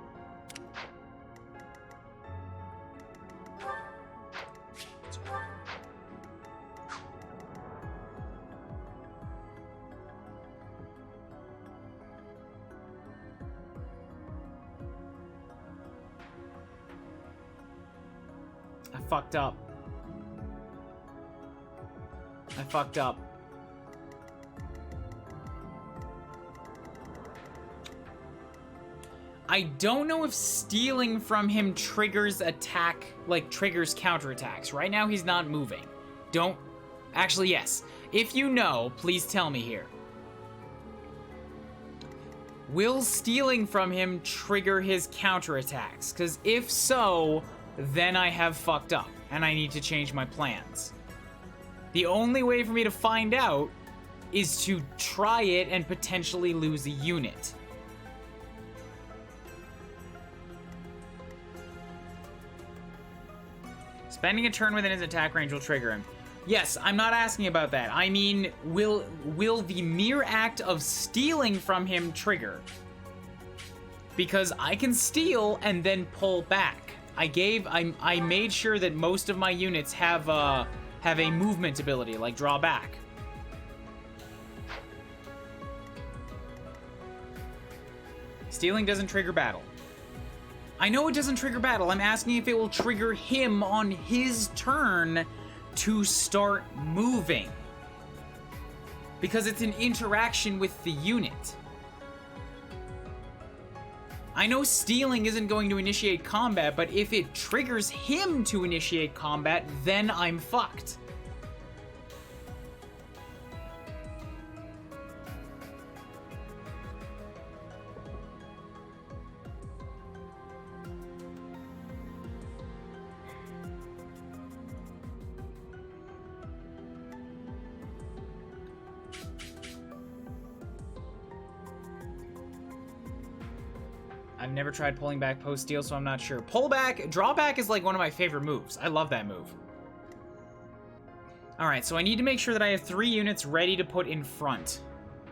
I fucked up. I fucked up. I don't know if stealing from him triggers attack, like triggers counterattacks. Right now he's not moving. Don't, actually yes. If you know, please tell me here. Will stealing from him trigger his counterattacks? Because if so, then I have fucked up and I need to change my plans. The only way for me to find out is to try it and potentially lose a unit. Spending a turn within his attack range will trigger him. Yes, I'm not asking about that. I mean, will the mere act of stealing from him trigger? Because I can steal and then pull back. I made sure that most of my units have a movement ability, like draw back. Stealing doesn't trigger battle. I know it doesn't trigger battle. I'm asking if it will trigger him on his turn to start moving. Because it's an interaction with the unit. I know stealing isn't going to initiate combat, but if it triggers him to initiate combat, then I'm fucked. I've never tried pulling back post-steal, so I'm not sure. Pullback, drawback is like one of my favorite moves. I love that move. Alright, so I need to make sure that I have 3 units ready to put in front.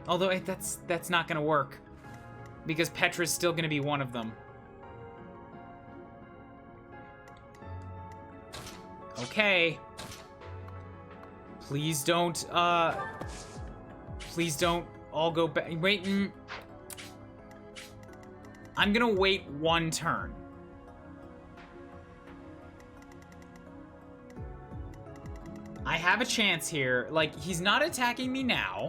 Although that's not gonna work. Because Petra's still gonna be one of them. Okay. Please don't all go back. Wait, I'm gonna wait 1 turn. I have a chance here. Like, he's not attacking me now.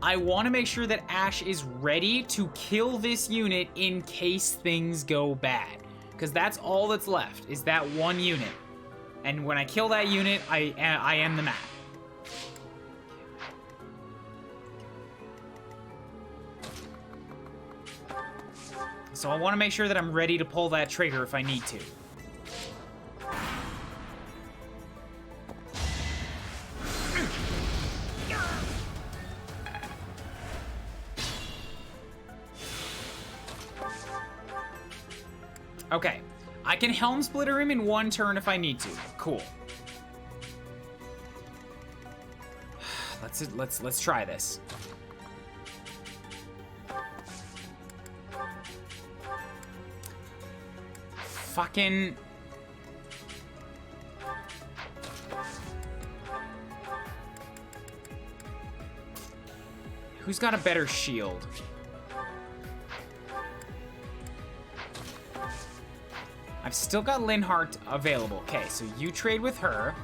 I want to make sure that Ash is ready to kill this unit in case things go bad. Because that's all that's left, is that 1 unit. And when I kill that unit, I end the map. So I want to make sure that I'm ready to pull that trigger if I need to. Okay. I can Helm Splitter him in one turn if I need to. Cool. Let's try this. Fucking... Who's got a better shield? I've still got Linhardt available. Okay, so you trade with her.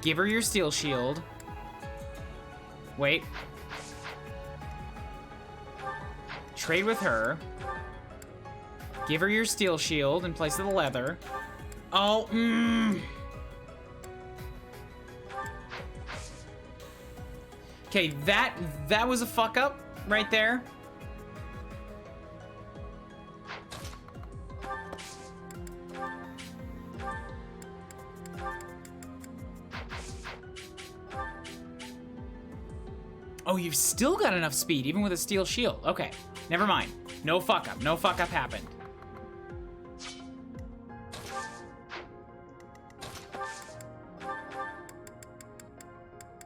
Give her your steel shield. Wait. Trade with her. Give her your steel shield in place of the leather. Oh, Okay, that was a fuck up right there. Oh, you've still got enough speed, even with a steel shield. Okay, never mind. No fuck up. No fuck up happened.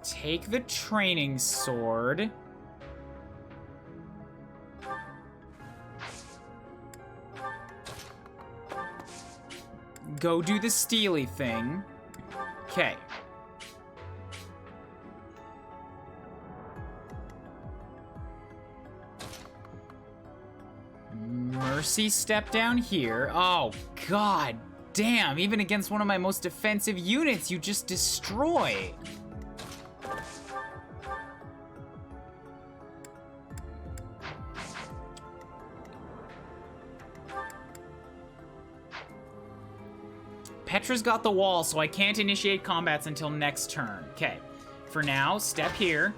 Take the training sword. Go do the steely thing. Okay. Mercy step down here. Oh, god damn. Even against one of my most defensive units, you just destroy. Petra's got the wall, so I can't initiate combats until next turn. Okay. For now, step here.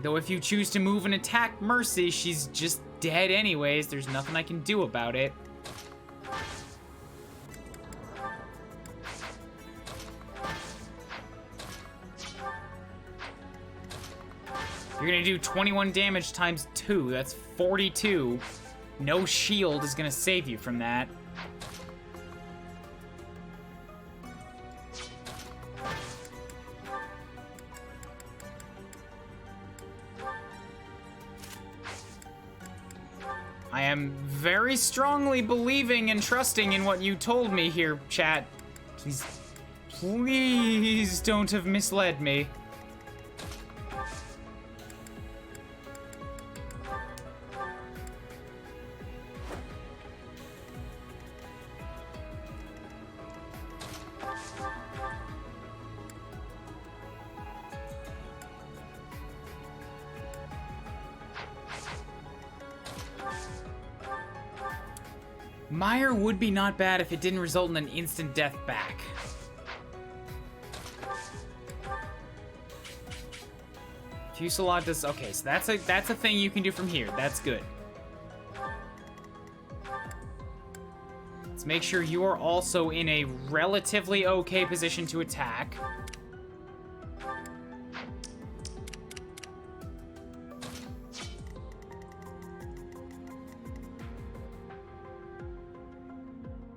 Though if you choose to move and attack Mercy, she's just dead anyways. There's nothing I can do about it. You're gonna do 21 damage times 2. That's 42. No shield is gonna save you from that. I am very strongly believing and trusting in what you told me here, chat. Please don't have misled me. Meyer would be not bad if it didn't result in an instant death back. Fuselage does... Okay, so that's a thing you can do from here. That's good. Let's make sure you are also in a relatively okay position to attack.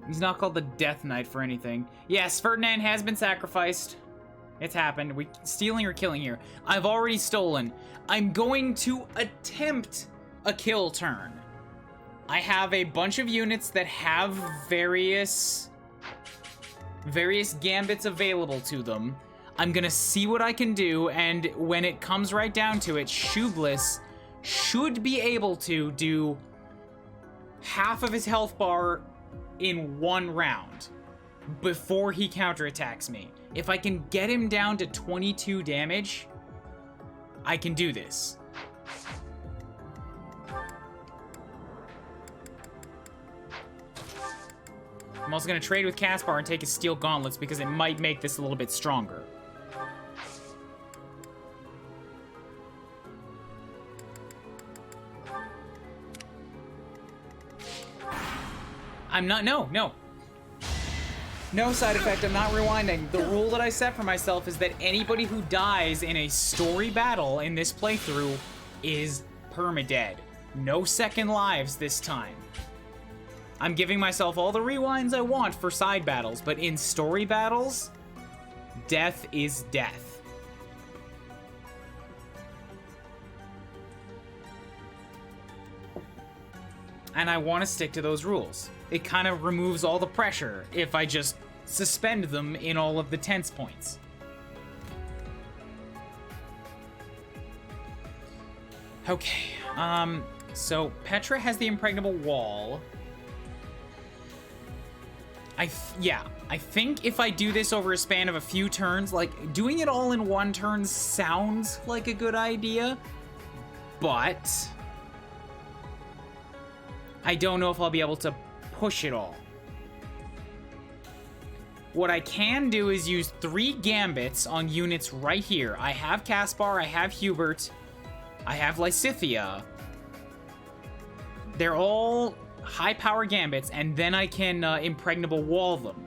He's not called the Death Knight for anything. Yes, Ferdinand has been sacrificed. It's happened. We stealing or killing here. I've already stolen. I'm going to attempt a kill turn. I have a bunch of units that have various gambits available to them. I'm gonna see what I can do, and when it comes right down to it, Shoebliss should be able to do half of his health bar in one round before he counterattacks me. If I can get him down to 22 damage, I can do this. I'm also going to trade with Caspar and take his steel gauntlets because it might make this a little bit stronger. I'm not, no. No side effect, I'm not rewinding. The rule that I set for myself is that anybody who dies in a story battle in this playthrough is permadead. No second lives this time. I'm giving myself all the rewinds I want for side battles, but in story battles, death is death. And I want to stick to those rules. It kind of removes all the pressure if I just suspend them in all of the tense points. Okay, so Petra has the impregnable wall. I think if I do this over a span of a few turns, like, doing it all in one turn sounds like a good idea, but I don't know if I'll be able to push it all. What I can do is use 3 Gambits on units right here. I have Caspar, I have Hubert, I have Lysithea. They're all high power Gambits, and then I can impregnable wall them.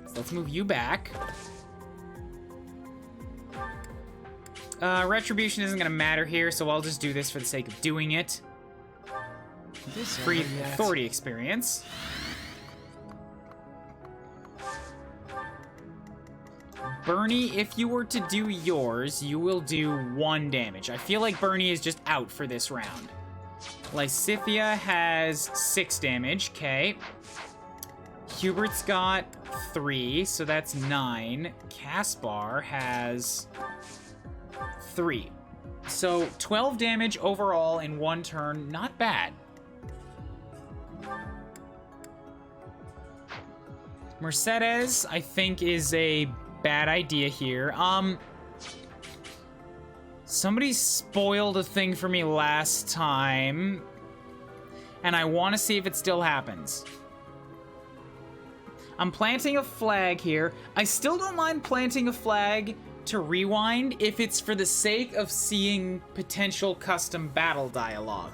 So let's move you back. Retribution isn't gonna matter here, so I'll just do this for the sake of doing it. Free authority experience. Bernie, if you were to do yours, you will do 1 damage. I feel like Bernie is just out for this round. Lysithea has 6 damage, okay. Hubert's got 3, so that's 9. Caspar has 3. So 12 damage overall in 1 turn, not bad. Mercedes, I think, is a bad idea here. Somebody spoiled a thing for me last time, and I want to see if it still happens. I'm planting a flag here. I still don't mind planting a flag to rewind if it's for the sake of seeing potential custom battle dialogue.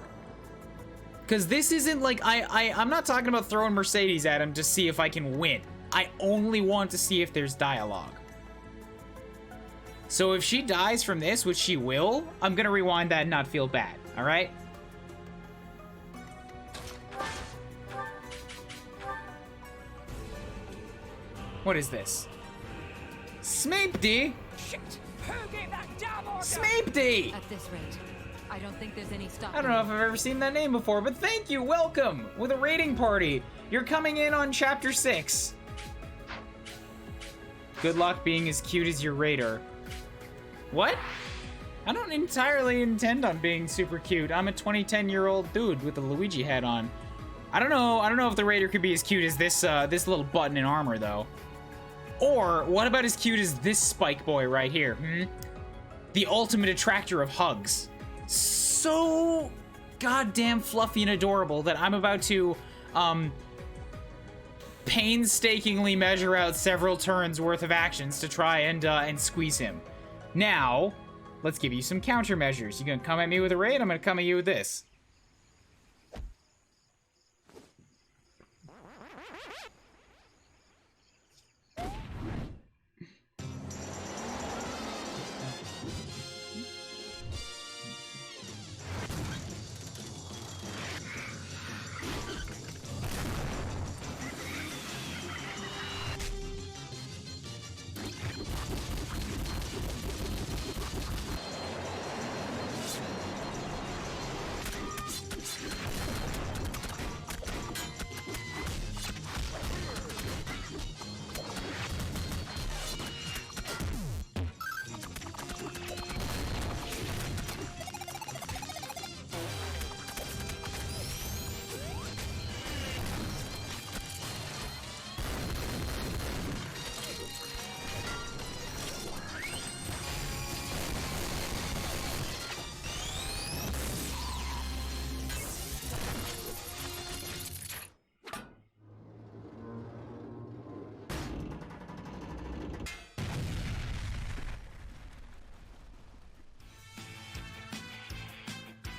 Because this isn't like, I'm not talking about throwing Mercedes at him to see if I can win. I only want to see if there's dialogue. So if she dies from this, which she will, I'm gonna rewind that and not feel bad, all right? What is this? Smeepty! Shit! Who gave that damn order? Smeepty! At this rate, I don't think there's any stopping. I don't know if I've ever seen that name before, but thank you, welcome! With a raiding party. You're coming in on chapter 6. Good luck being as cute as your raider. What? I don't entirely intend on being super cute. I'm a 20-10-year-old dude with a Luigi hat on. I don't know if the raider could be as cute as this this little button in armor though. Or what about as cute as this Spike boy right here? The ultimate attractor of hugs. So goddamn fluffy and adorable that I'm about to painstakingly measure out several turns worth of actions to try and squeeze him. Now, let's give you some countermeasures. You gonna come at me with a raid? I'm gonna come at you with this.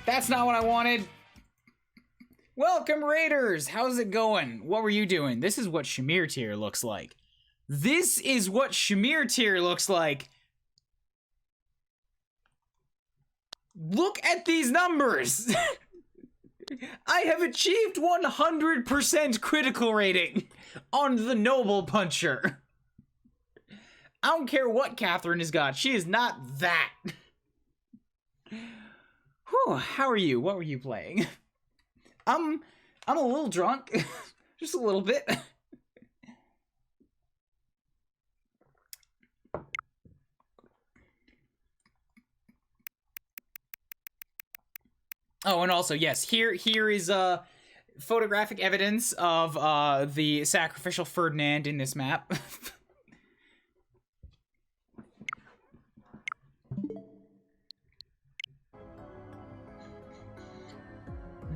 That's not what I wanted. Welcome, Raiders! How's it going? What were you doing? This is what Shamir tier looks like. This is what Shamir tier looks like. Look at these numbers! I have achieved 100% critical rating on the Noble Puncher. I don't care what Catherine has got. She is not that. Whew, how are you? What were you playing? I'm a little drunk. Just a little bit. Oh, and also, yes, here is photographic evidence of the sacrificial Ferdinand in this map.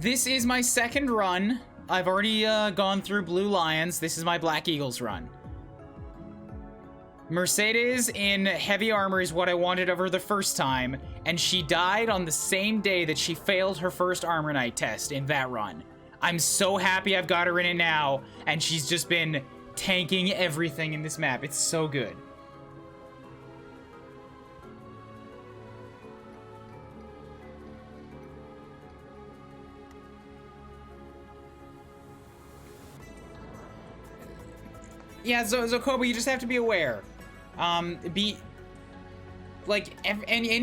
This is my second run. I've already gone through Blue Lions. This is my Black Eagles run. Mercedes in heavy armor is what I wanted of her the first time, and she died on the same day that she failed her first Armor Knight test in that run. I'm so happy I've got her in it now, and she's just been tanking everything in this map. It's so good. Yeah, Zokoba, you just have to be aware. Any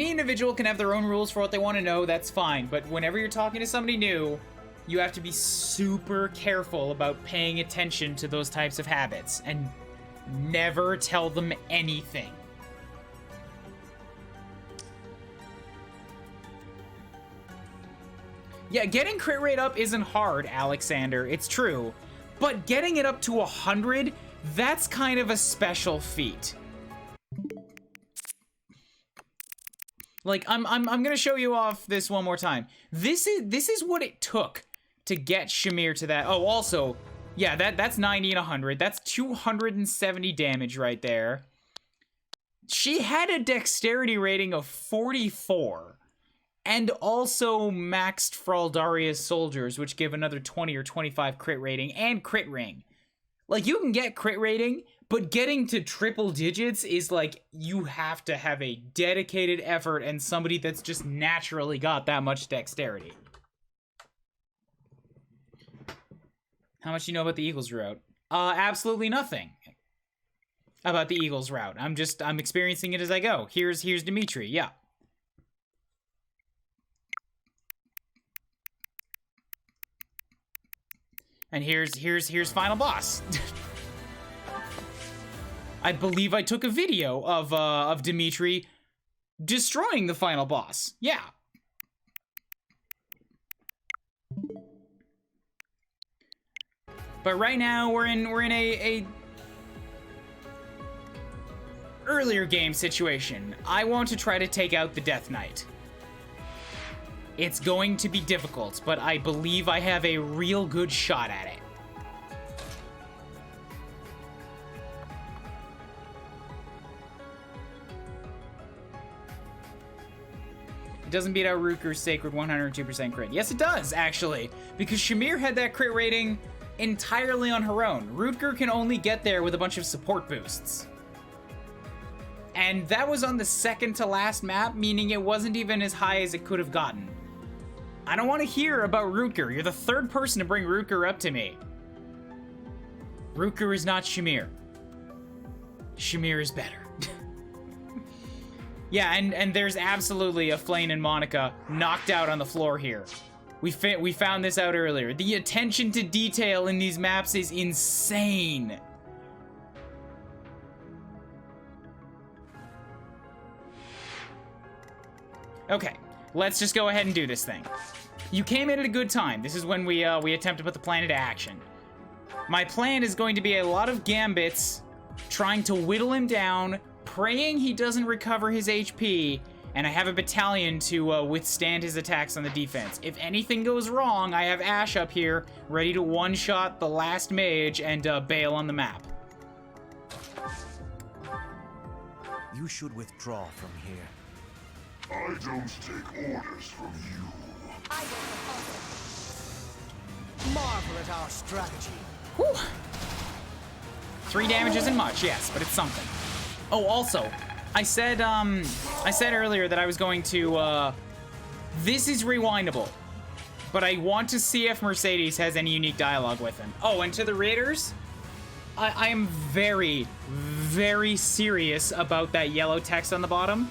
individual can have their own rules for what they want to know, that's fine. But whenever you're talking to somebody new, you have to be super careful about paying attention to those types of habits and never tell them anything. Yeah, getting crit rate up isn't hard, Alexander, it's true. But getting it up to 100, that's kind of a special feat. Like, I'm gonna show you off this one more time. This is what it took to get Shamir to that. Oh, also, yeah, that's 90 and 100. That's 270 damage right there. She had a dexterity rating of 44. And also maxed Fraldaria's soldiers, which give another 20 or 25 crit rating, and crit ring. Like, you can get crit rating, but getting to triple digits is like, you have to have a dedicated effort and somebody that's just naturally got that much dexterity. How much do you know about the Eagles route? Absolutely nothing about the Eagles route. I'm experiencing it as I go. Here's Dimitri, yeah. And here's final boss. I believe I took a video of Dimitri destroying the final boss. Yeah. But right now we're in a earlier game situation. I want to try to take out the Death Knight. It's going to be difficult, but I believe I have a real good shot at it. It doesn't beat out Rutger's Sacred 102% crit. Yes, it does, actually, because Shamir had that crit rating entirely on her own. Rutger can only get there with a bunch of support boosts. And that was on the second to last map, meaning it wasn't even as high as it could have gotten. I don't want to hear about Rutger. You're the third person to bring Rutger up to me. Rutger is not Shamir. Shamir is better. Yeah, and there's absolutely a Flane and Monica knocked out on the floor here. We found this out earlier. The attention to detail in these maps is insane. Okay, let's just go ahead and do this thing. You came in at a good time. This is when we attempt to put the plan into action. My plan is going to be a lot of gambits, trying to whittle him down, praying he doesn't recover his HP, and I have a battalion to withstand his attacks on the defense. If anything goes wrong, I have Ash up here, ready to one-shot the last mage and bail on the map. You should withdraw from here. I don't take orders from you. I will also. Marvel at our strategy. Whew. 3 damage isn't much, yes, but it's something. Oh, also, I said earlier that I was going to This is rewindable. But I want to see if Mercedes has any unique dialogue with him. Oh, and to the Raiders, I am very, very serious about that yellow text on the bottom.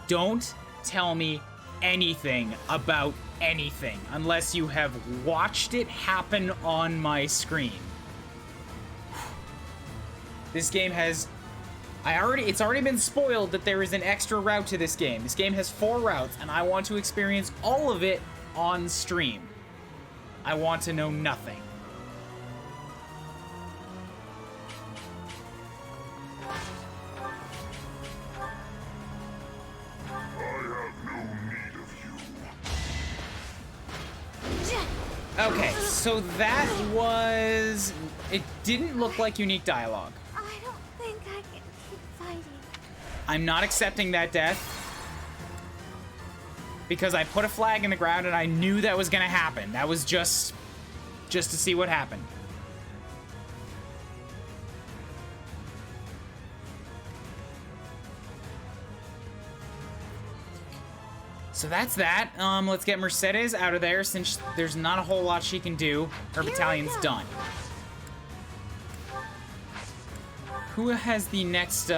Don't tell me anything about anything unless you have watched it happen on my screen. This game has... It's already been spoiled that there is an extra route to this game. This game has 4 routes, and I want to experience all of it on stream. I want to know nothing. Okay, so that was... It didn't look like unique dialogue. I don't think I can keep fighting. I'm not accepting that death. Because I put a flag in the ground and I knew that was gonna happen. That was just to see what happened. So that's that. Let's get Mercedes out of there since there's not a whole lot she can do. Her battalion's done. Who has the next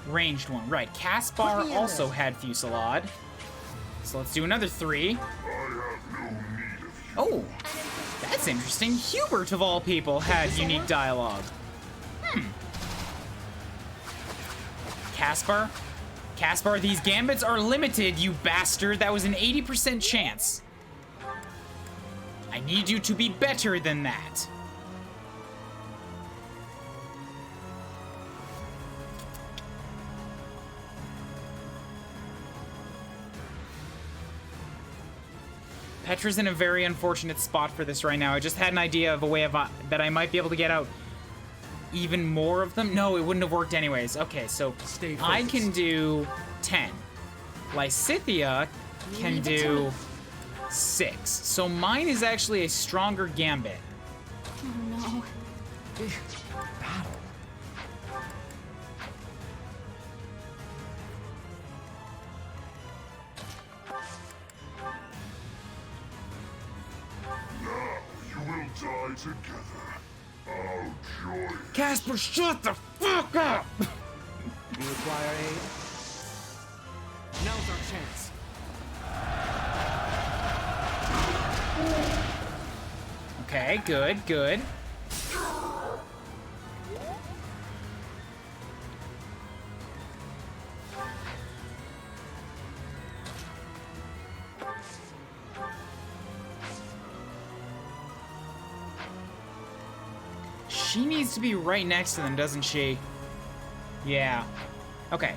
ranged one? Right, Caspar also had Fusillade. So let's do another 3. Oh, that's interesting. Hubert, of all people, had unique dialogue. Caspar? Caspar, these gambits are limited, you bastard. That was an 80% chance. I need you to be better than that. Petra's in a very unfortunate spot for this right now. I just had an idea of a way of that I might be able to get out even more of them. No, it wouldn't have worked anyways. Okay, so I can do 10. Lysithea can do 6. So mine is actually a stronger Gambit. Oh no. Big battle. Die together. I'll join. Caspar, shut the fuck up! You require aid? Now's our chance. Okay, good, good. She needs to be right next to them, doesn't she? Yeah. Okay.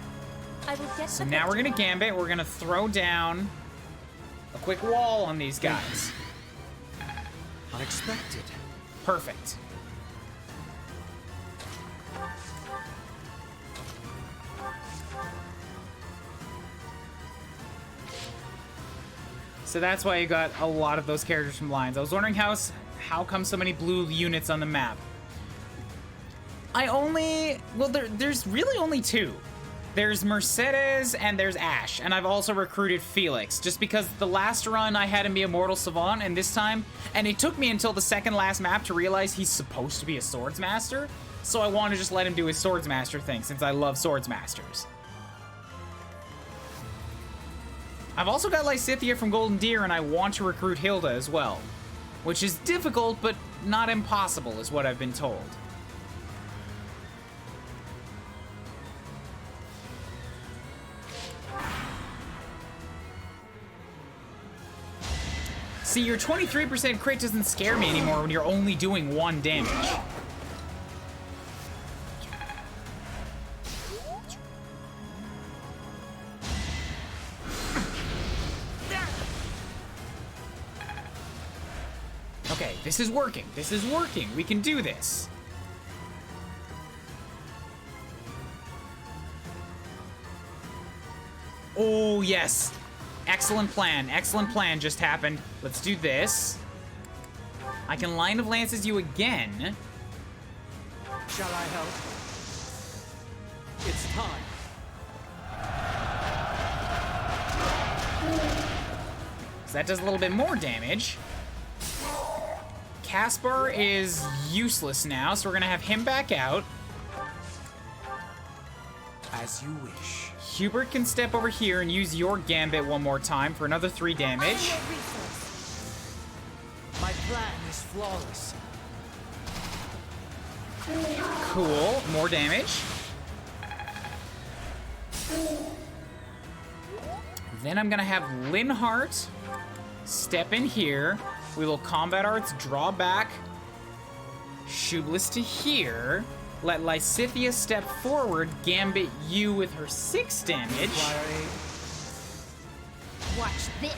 I will get So now we're gonna Gambit. We're gonna throw down a quick wall on these guys. Unexpected. Perfect. So that's why you got a lot of those characters from Lines. I was wondering how come so many blue units on the map? There's really only 2. There's Mercedes and there's Ash, and I've also recruited Felix, just because the last run I had him be a Mortal Savant, and this time, and it took me until the second last map to realize he's supposed to be a Swordsmaster, so I want to just let him do his Swordsmaster thing, since I love Swordsmasters. I've also got Lysithea from Golden Deer, and I want to recruit Hilda as well, which is difficult, but not impossible, is what I've been told. See, your 23% crit doesn't scare me anymore when you're only doing 1 damage. Okay, this is working. This is working. We can do this. Oh, yes. Excellent plan. Excellent plan just happened. Let's do this. I can Line of Lances you again. Shall I help? It's time. So that does a little bit more damage. Caspar is useless now, so we're gonna have him back out. As you wish. Hubert can step over here and use your Gambit one more time for another 3 damage. My plan is flawless. Cool, more damage. Then I'm gonna have Linhart step in here. We will Combat Arts, draw back. Shublis to here. Let Lysithia step forward, Gambit you with her 6 damage. Watch this.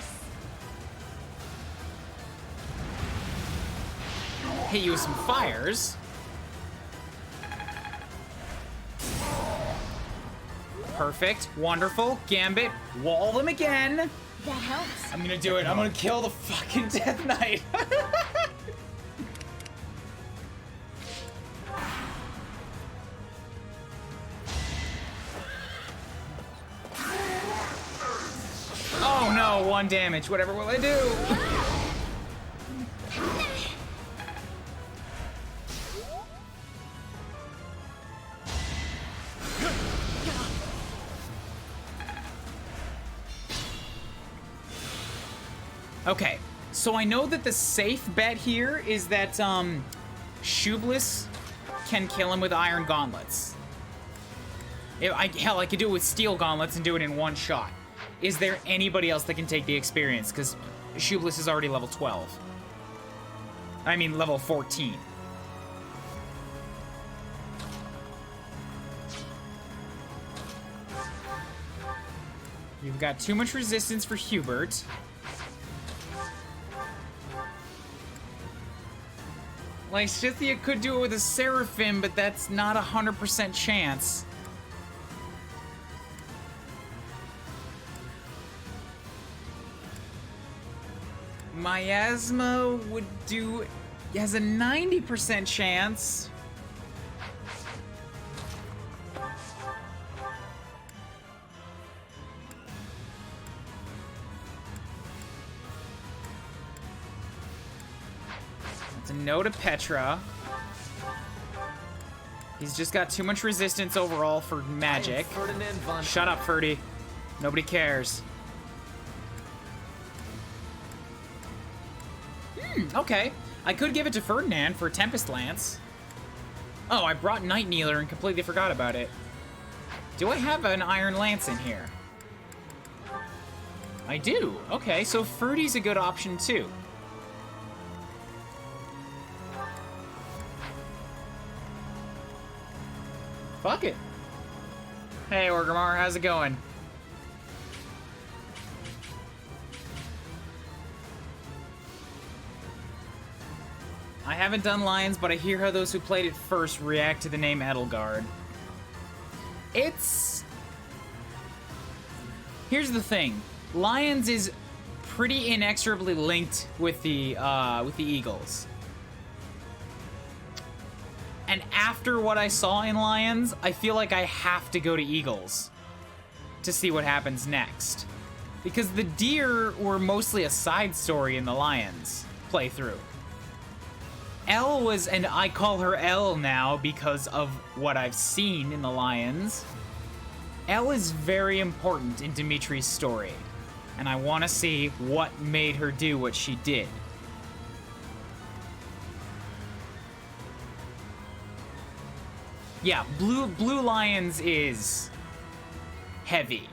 Hit you with some fires. Perfect, wonderful. Gambit, wall them again. That helps. I'm gonna do it. I'm gonna kill the fucking Death Knight. Oh no, 1 damage. Whatever will I do? Okay, so I know that the safe bet here is that Shublis can kill him with Iron Gauntlets. Hell, I could do it with Steel Gauntlets and do it in 1 shot. Is there anybody else that can take the experience? Because Shublis is already level 12. I mean, level 14. You've got too much resistance for Hubert. Lysithia could do it with a Seraphim, but that's not 100% chance. Miasma would do... has a 90% chance. That's a no to Petra. He's just got too much resistance overall for magic. Shut up, Ferdy. Nobody cares. Okay. I could give it to Ferdinand for Tempest Lance. Oh, I brought Night Kneeler and completely forgot about it. Do I have an Iron Lance in here? I do. Okay, so Ferdy's a good option too. Fuck it. Hey, Orgrimmar, how's it going? I haven't done Lions, but I hear how those who played it first react to the name Edelgard. Here's the thing. Lions is pretty inexorably linked with the Eagles. And after what I saw in Lions, I feel like I have to go to Eagles to see what happens next. Because the deer were mostly a side story in the Lions playthrough. Elle was, and I call her Elle now because of what I've seen in the Lions. Elle is very important in Dimitri's story, and I want to see what made her do what she did. Yeah, Blue Lions is heavy.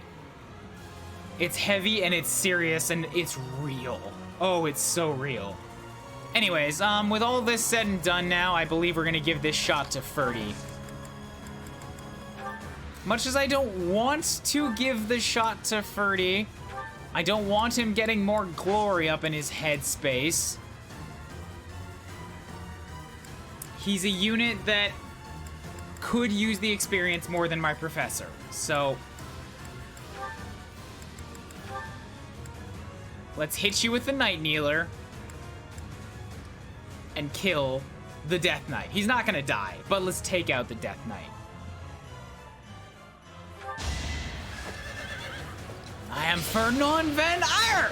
It's heavy and it's serious and it's real. Oh, it's so real. Anyways, with all this said and done now, I believe we're gonna give this shot to Ferdy. Much as I don't want to give the shot to Ferdy, I don't want him getting more glory up in his headspace. He's a unit that could use the experience more than my professor, so let's hit you with the Night Kneeler and kill the Death Knight. He's not gonna die, but let's take out the Death Knight. I am Ferdinand van Eyre!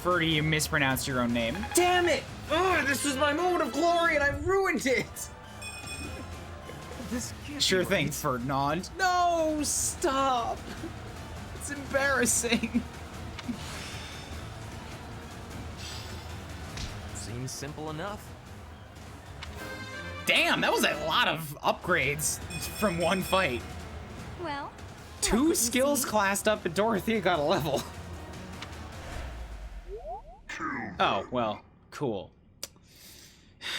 Ferdy, you mispronounced your own name. Damn it! Oh, this was my moment of glory and I ruined it! This can't Sure be thing, right. Ferdinand. No, stop. It's embarrassing. Seems simple enough. Damn, that was a lot of upgrades from one fight. Well, Two skills classed up and Dorothea got a level. Oh, well, cool.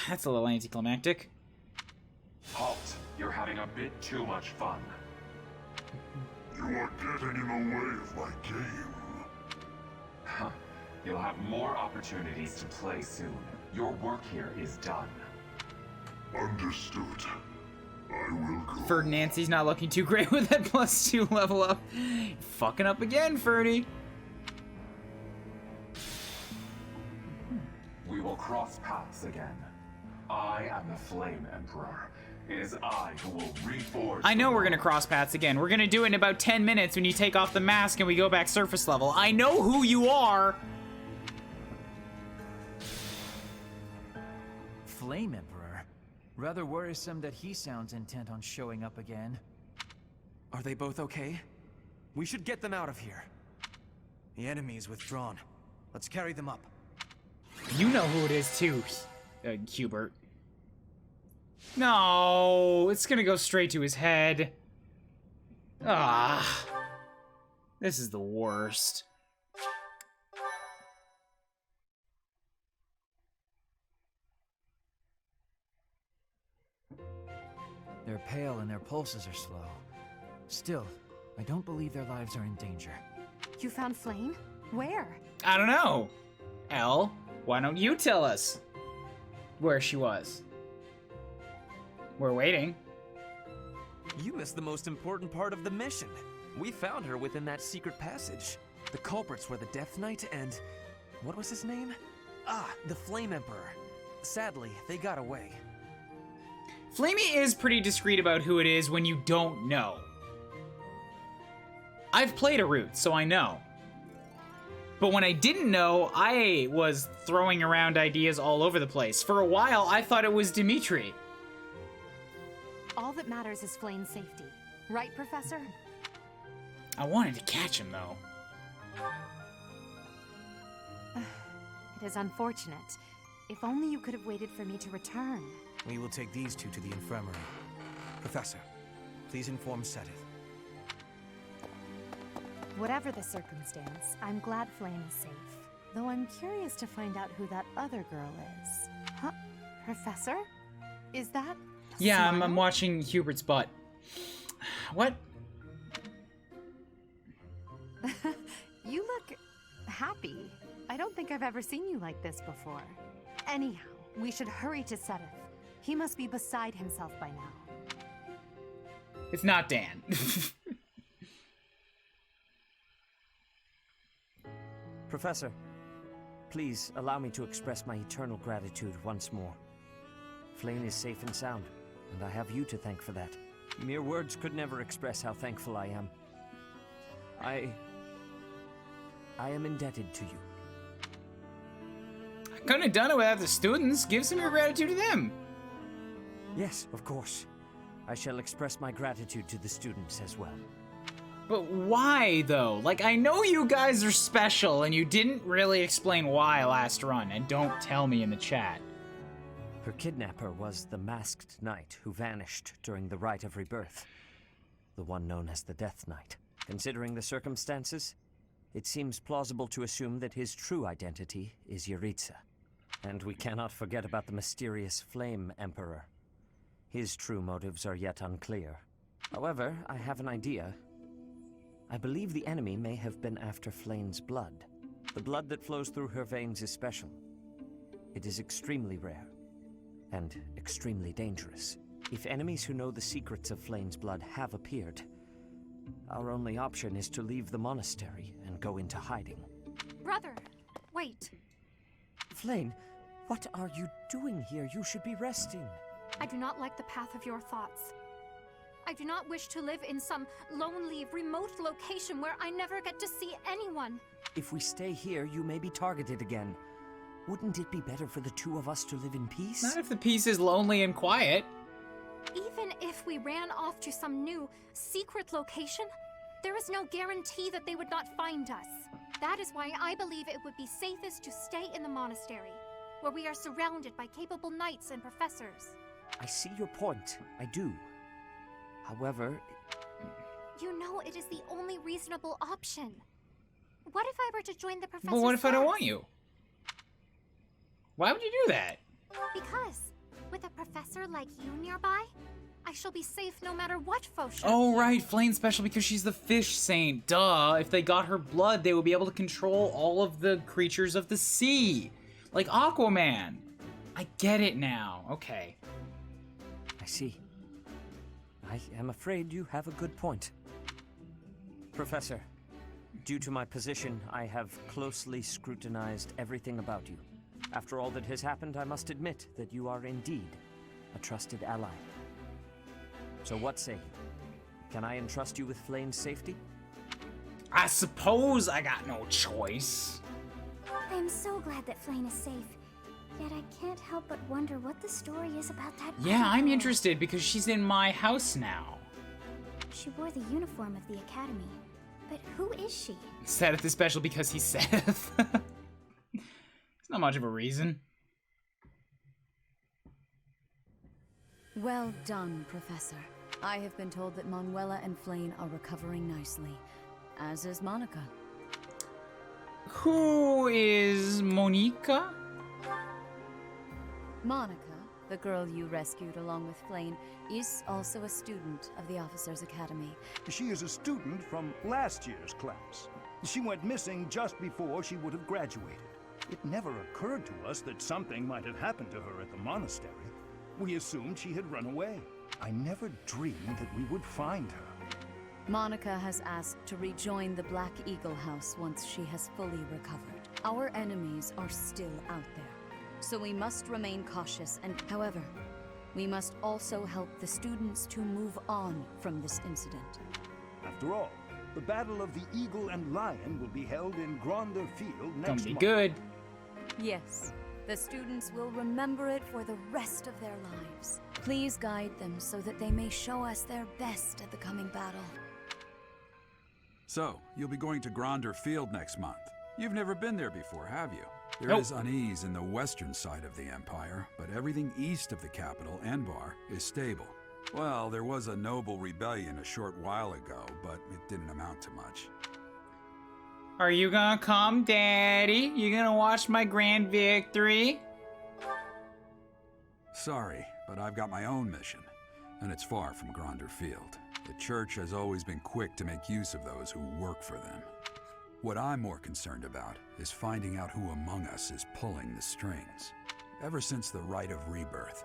That's a little anticlimactic. Halt! You're having a bit too much fun. You are getting in the way of my game. Huh. You'll have more opportunities to play soon. Your work here is done. Understood. I will go. Ferdinand's not looking too great with that +2 level up. Fucking up again, Ferdy. We will cross paths again. I am the Flame Emperor. It is I who will reforge. I know the we're gonna world. cross paths again. We're gonna do it in about 10 minutes when you take off the mask and we go back surface level. I know who you are. Flame Emperor? Rather worrisome that he sounds intent on showing up again. Are they both okay? We should get them out of here. The enemy is withdrawn. Let's carry them up. You know who it is too, Hubert. No, it's gonna go straight to his head. Ah, this is the worst. They're pale and their pulses are slow. Still, I don't believe their lives are in danger. You found Flame? Where? I don't know. Elle, why don't you tell us where she was? We're waiting. You missed the most important part of the mission. We found her within that secret passage. The culprits were the Death Knight and... what was his name? Ah, the Flame Emperor. Sadly, they got away. Flamey is pretty discreet about who it is when you don't know. I've played a route, so I know. But when I didn't know, I was throwing around ideas all over the place. For a while, I thought it was Dimitri. All that matters is Flame's safety. Right, Professor? I wanted to catch him, though. It is unfortunate. If only you could have waited for me to return. We will take these two to the infirmary. Professor, please inform Sedith. Whatever the circumstance, I'm glad Flame is safe. Though I'm curious to find out who that other girl is. Huh? Professor? Is that... a Yeah, I'm smile? watching Hubert's butt. What? You look... happy. I don't think I've ever seen you like this before. Anyhow, we should hurry to Sedith. He must be beside himself by now. It's not Dan. Professor, please allow me to express my eternal gratitude once more. Flame is safe and sound, and I have you to thank for that. Mere words could never express how thankful I am. I am indebted to you. I couldn't have done it without the students. Give some of your gratitude to them. Yes, of course. I shall express my gratitude to the students as well. But why, though? Like, I know you guys are special, and you didn't really explain why last run, and don't tell me in the chat. Her kidnapper was the masked knight who vanished during the rite of rebirth. The one known as the Death Knight. Considering the circumstances, it seems plausible to assume that his true identity is Yuritsa. And we cannot forget about the mysterious Flame Emperor. His true motives are yet unclear. However, I have an idea. I believe the enemy may have been after Flame's blood. The blood that flows through her veins is special. It is extremely rare, and extremely dangerous. If enemies who know the secrets of Flame's blood have appeared, our only option is to leave the monastery and go into hiding. Brother, wait. Flame, what are you doing here? You should be resting. I do not like the path of your thoughts. I do not wish to live in some lonely, remote location where I never get to see anyone. If we stay here, you may be targeted again. Wouldn't it be better for the two of us to live in peace? Not if the peace is lonely and quiet. Even if we ran off to some new, secret location, there is no guarantee that they would not find us. That is why I believe it would be safest to stay in the monastery, where we are surrounded by capable knights and professors. I see your point. I do. However... You know it is the only reasonable option. What if I were to join the professors? But what if I don't want you? Why would you do that? Because, with a professor like you nearby, I shall be safe no matter what foe shows. Oh, right. Flane's special because she's the fish saint. Duh. If they got her blood, they would be able to control all of the creatures of the sea. Like Aquaman. I get it now. Okay. I see. I am afraid you have a good point. Professor, due to my position, I have closely scrutinized everything about you. After all that has happened, I must admit that you are indeed a trusted ally. So what say you? Can I entrust you with Flane's safety? I suppose I got no choice. I am so glad that Flane is safe. Yet I can't help but wonder what the story is about that. Yeah, I'm girl. interested because she's in my house now. She wore the uniform of the academy. But who is she? Seth is special because he's Seth. It's not much of a reason. Well done, Professor. I have been told that Manuela and Flane are recovering nicely, as is Monica. Who is Monica? Monica, the girl you rescued along with Flane, is also a student of the Officers' Academy. She is a student from last year's class. She went missing just before she would have graduated. It never occurred to us that something might have happened to her at the monastery. We assumed she had run away. I never dreamed that we would find her. Monica has asked to rejoin the Black Eagle House once she has fully recovered. Our enemies are still out there, so we must remain cautious and, however, we must also help the students to move on from this incident. After all, the Battle of the Eagle and Lion will be held in Gronder Field next Gonna be month. good. Yes, the students will remember it for the rest of their lives. Please guide them so that they may show us their best at the coming battle. So, you'll be going to Gronder Field next month. You've never been there before, have you? There Nope. is unease in the western side of the Empire, but everything east of the capital, Enbar, is stable. Well, there was a noble rebellion a short while ago, but it didn't amount to much. Are you gonna come, Daddy? You gonna watch my grand victory? Sorry, but I've got my own mission, and it's far from Gronder Field. The Church has always been quick to make use of those who work for them. What I'm more concerned about is finding out who among us is pulling the strings. Ever since the Rite of Rebirth,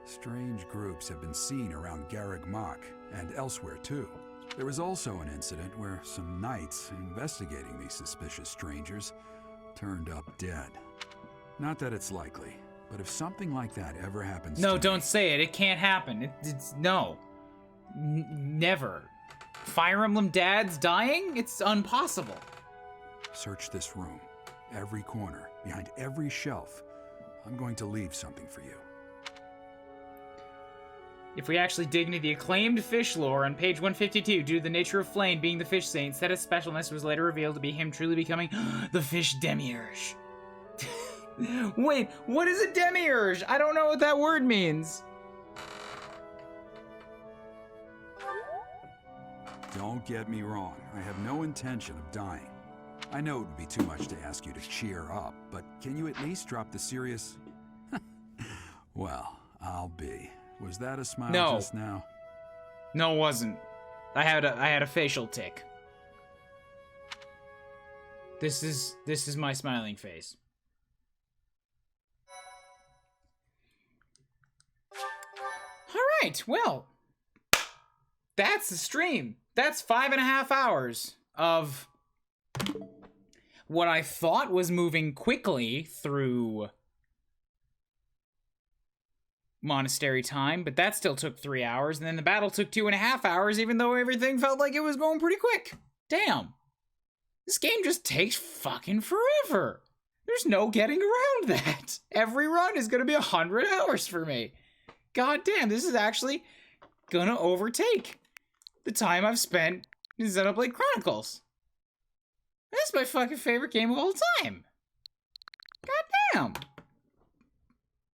strange groups have been seen around Garreg Mach and elsewhere too. There was also an incident where some knights investigating these suspicious strangers turned up dead. Not that it's likely, but if something like that ever happens No, to don't me, say it. It can't happen. It's no. Never. Fire Emblem Dad's dying? It's impossible. search this room, every corner, behind every shelf. I'm going to leave something for you. If we actually dig into the acclaimed fish lore on page 152, due to the nature of Flame being the fish saint, Seta's specialness was later revealed to be him truly becoming the fish demiurge. Wait, what is a demiurge? I don't know what that word means. Don't get me wrong, I have no intention of dying. I know it would be too much to ask you to cheer up, but can you at least drop the serious... Well, I'll be. Was that a smile No. just now? No, it wasn't. I had a facial tick. This is my smiling face. All right, well, that's the stream. That's 5.5 hours of what I thought was moving quickly through monastery time, but that still took 3 hours, and then the battle took 2.5 hours, even though everything felt like it was going pretty quick. Damn. This game just takes fucking forever. There's no getting around that. Every run is gonna be 100 hours for me. God damn, this is actually gonna overtake the time I've spent in Xenoblade Chronicles. That's my fucking favorite game of all time. God damn.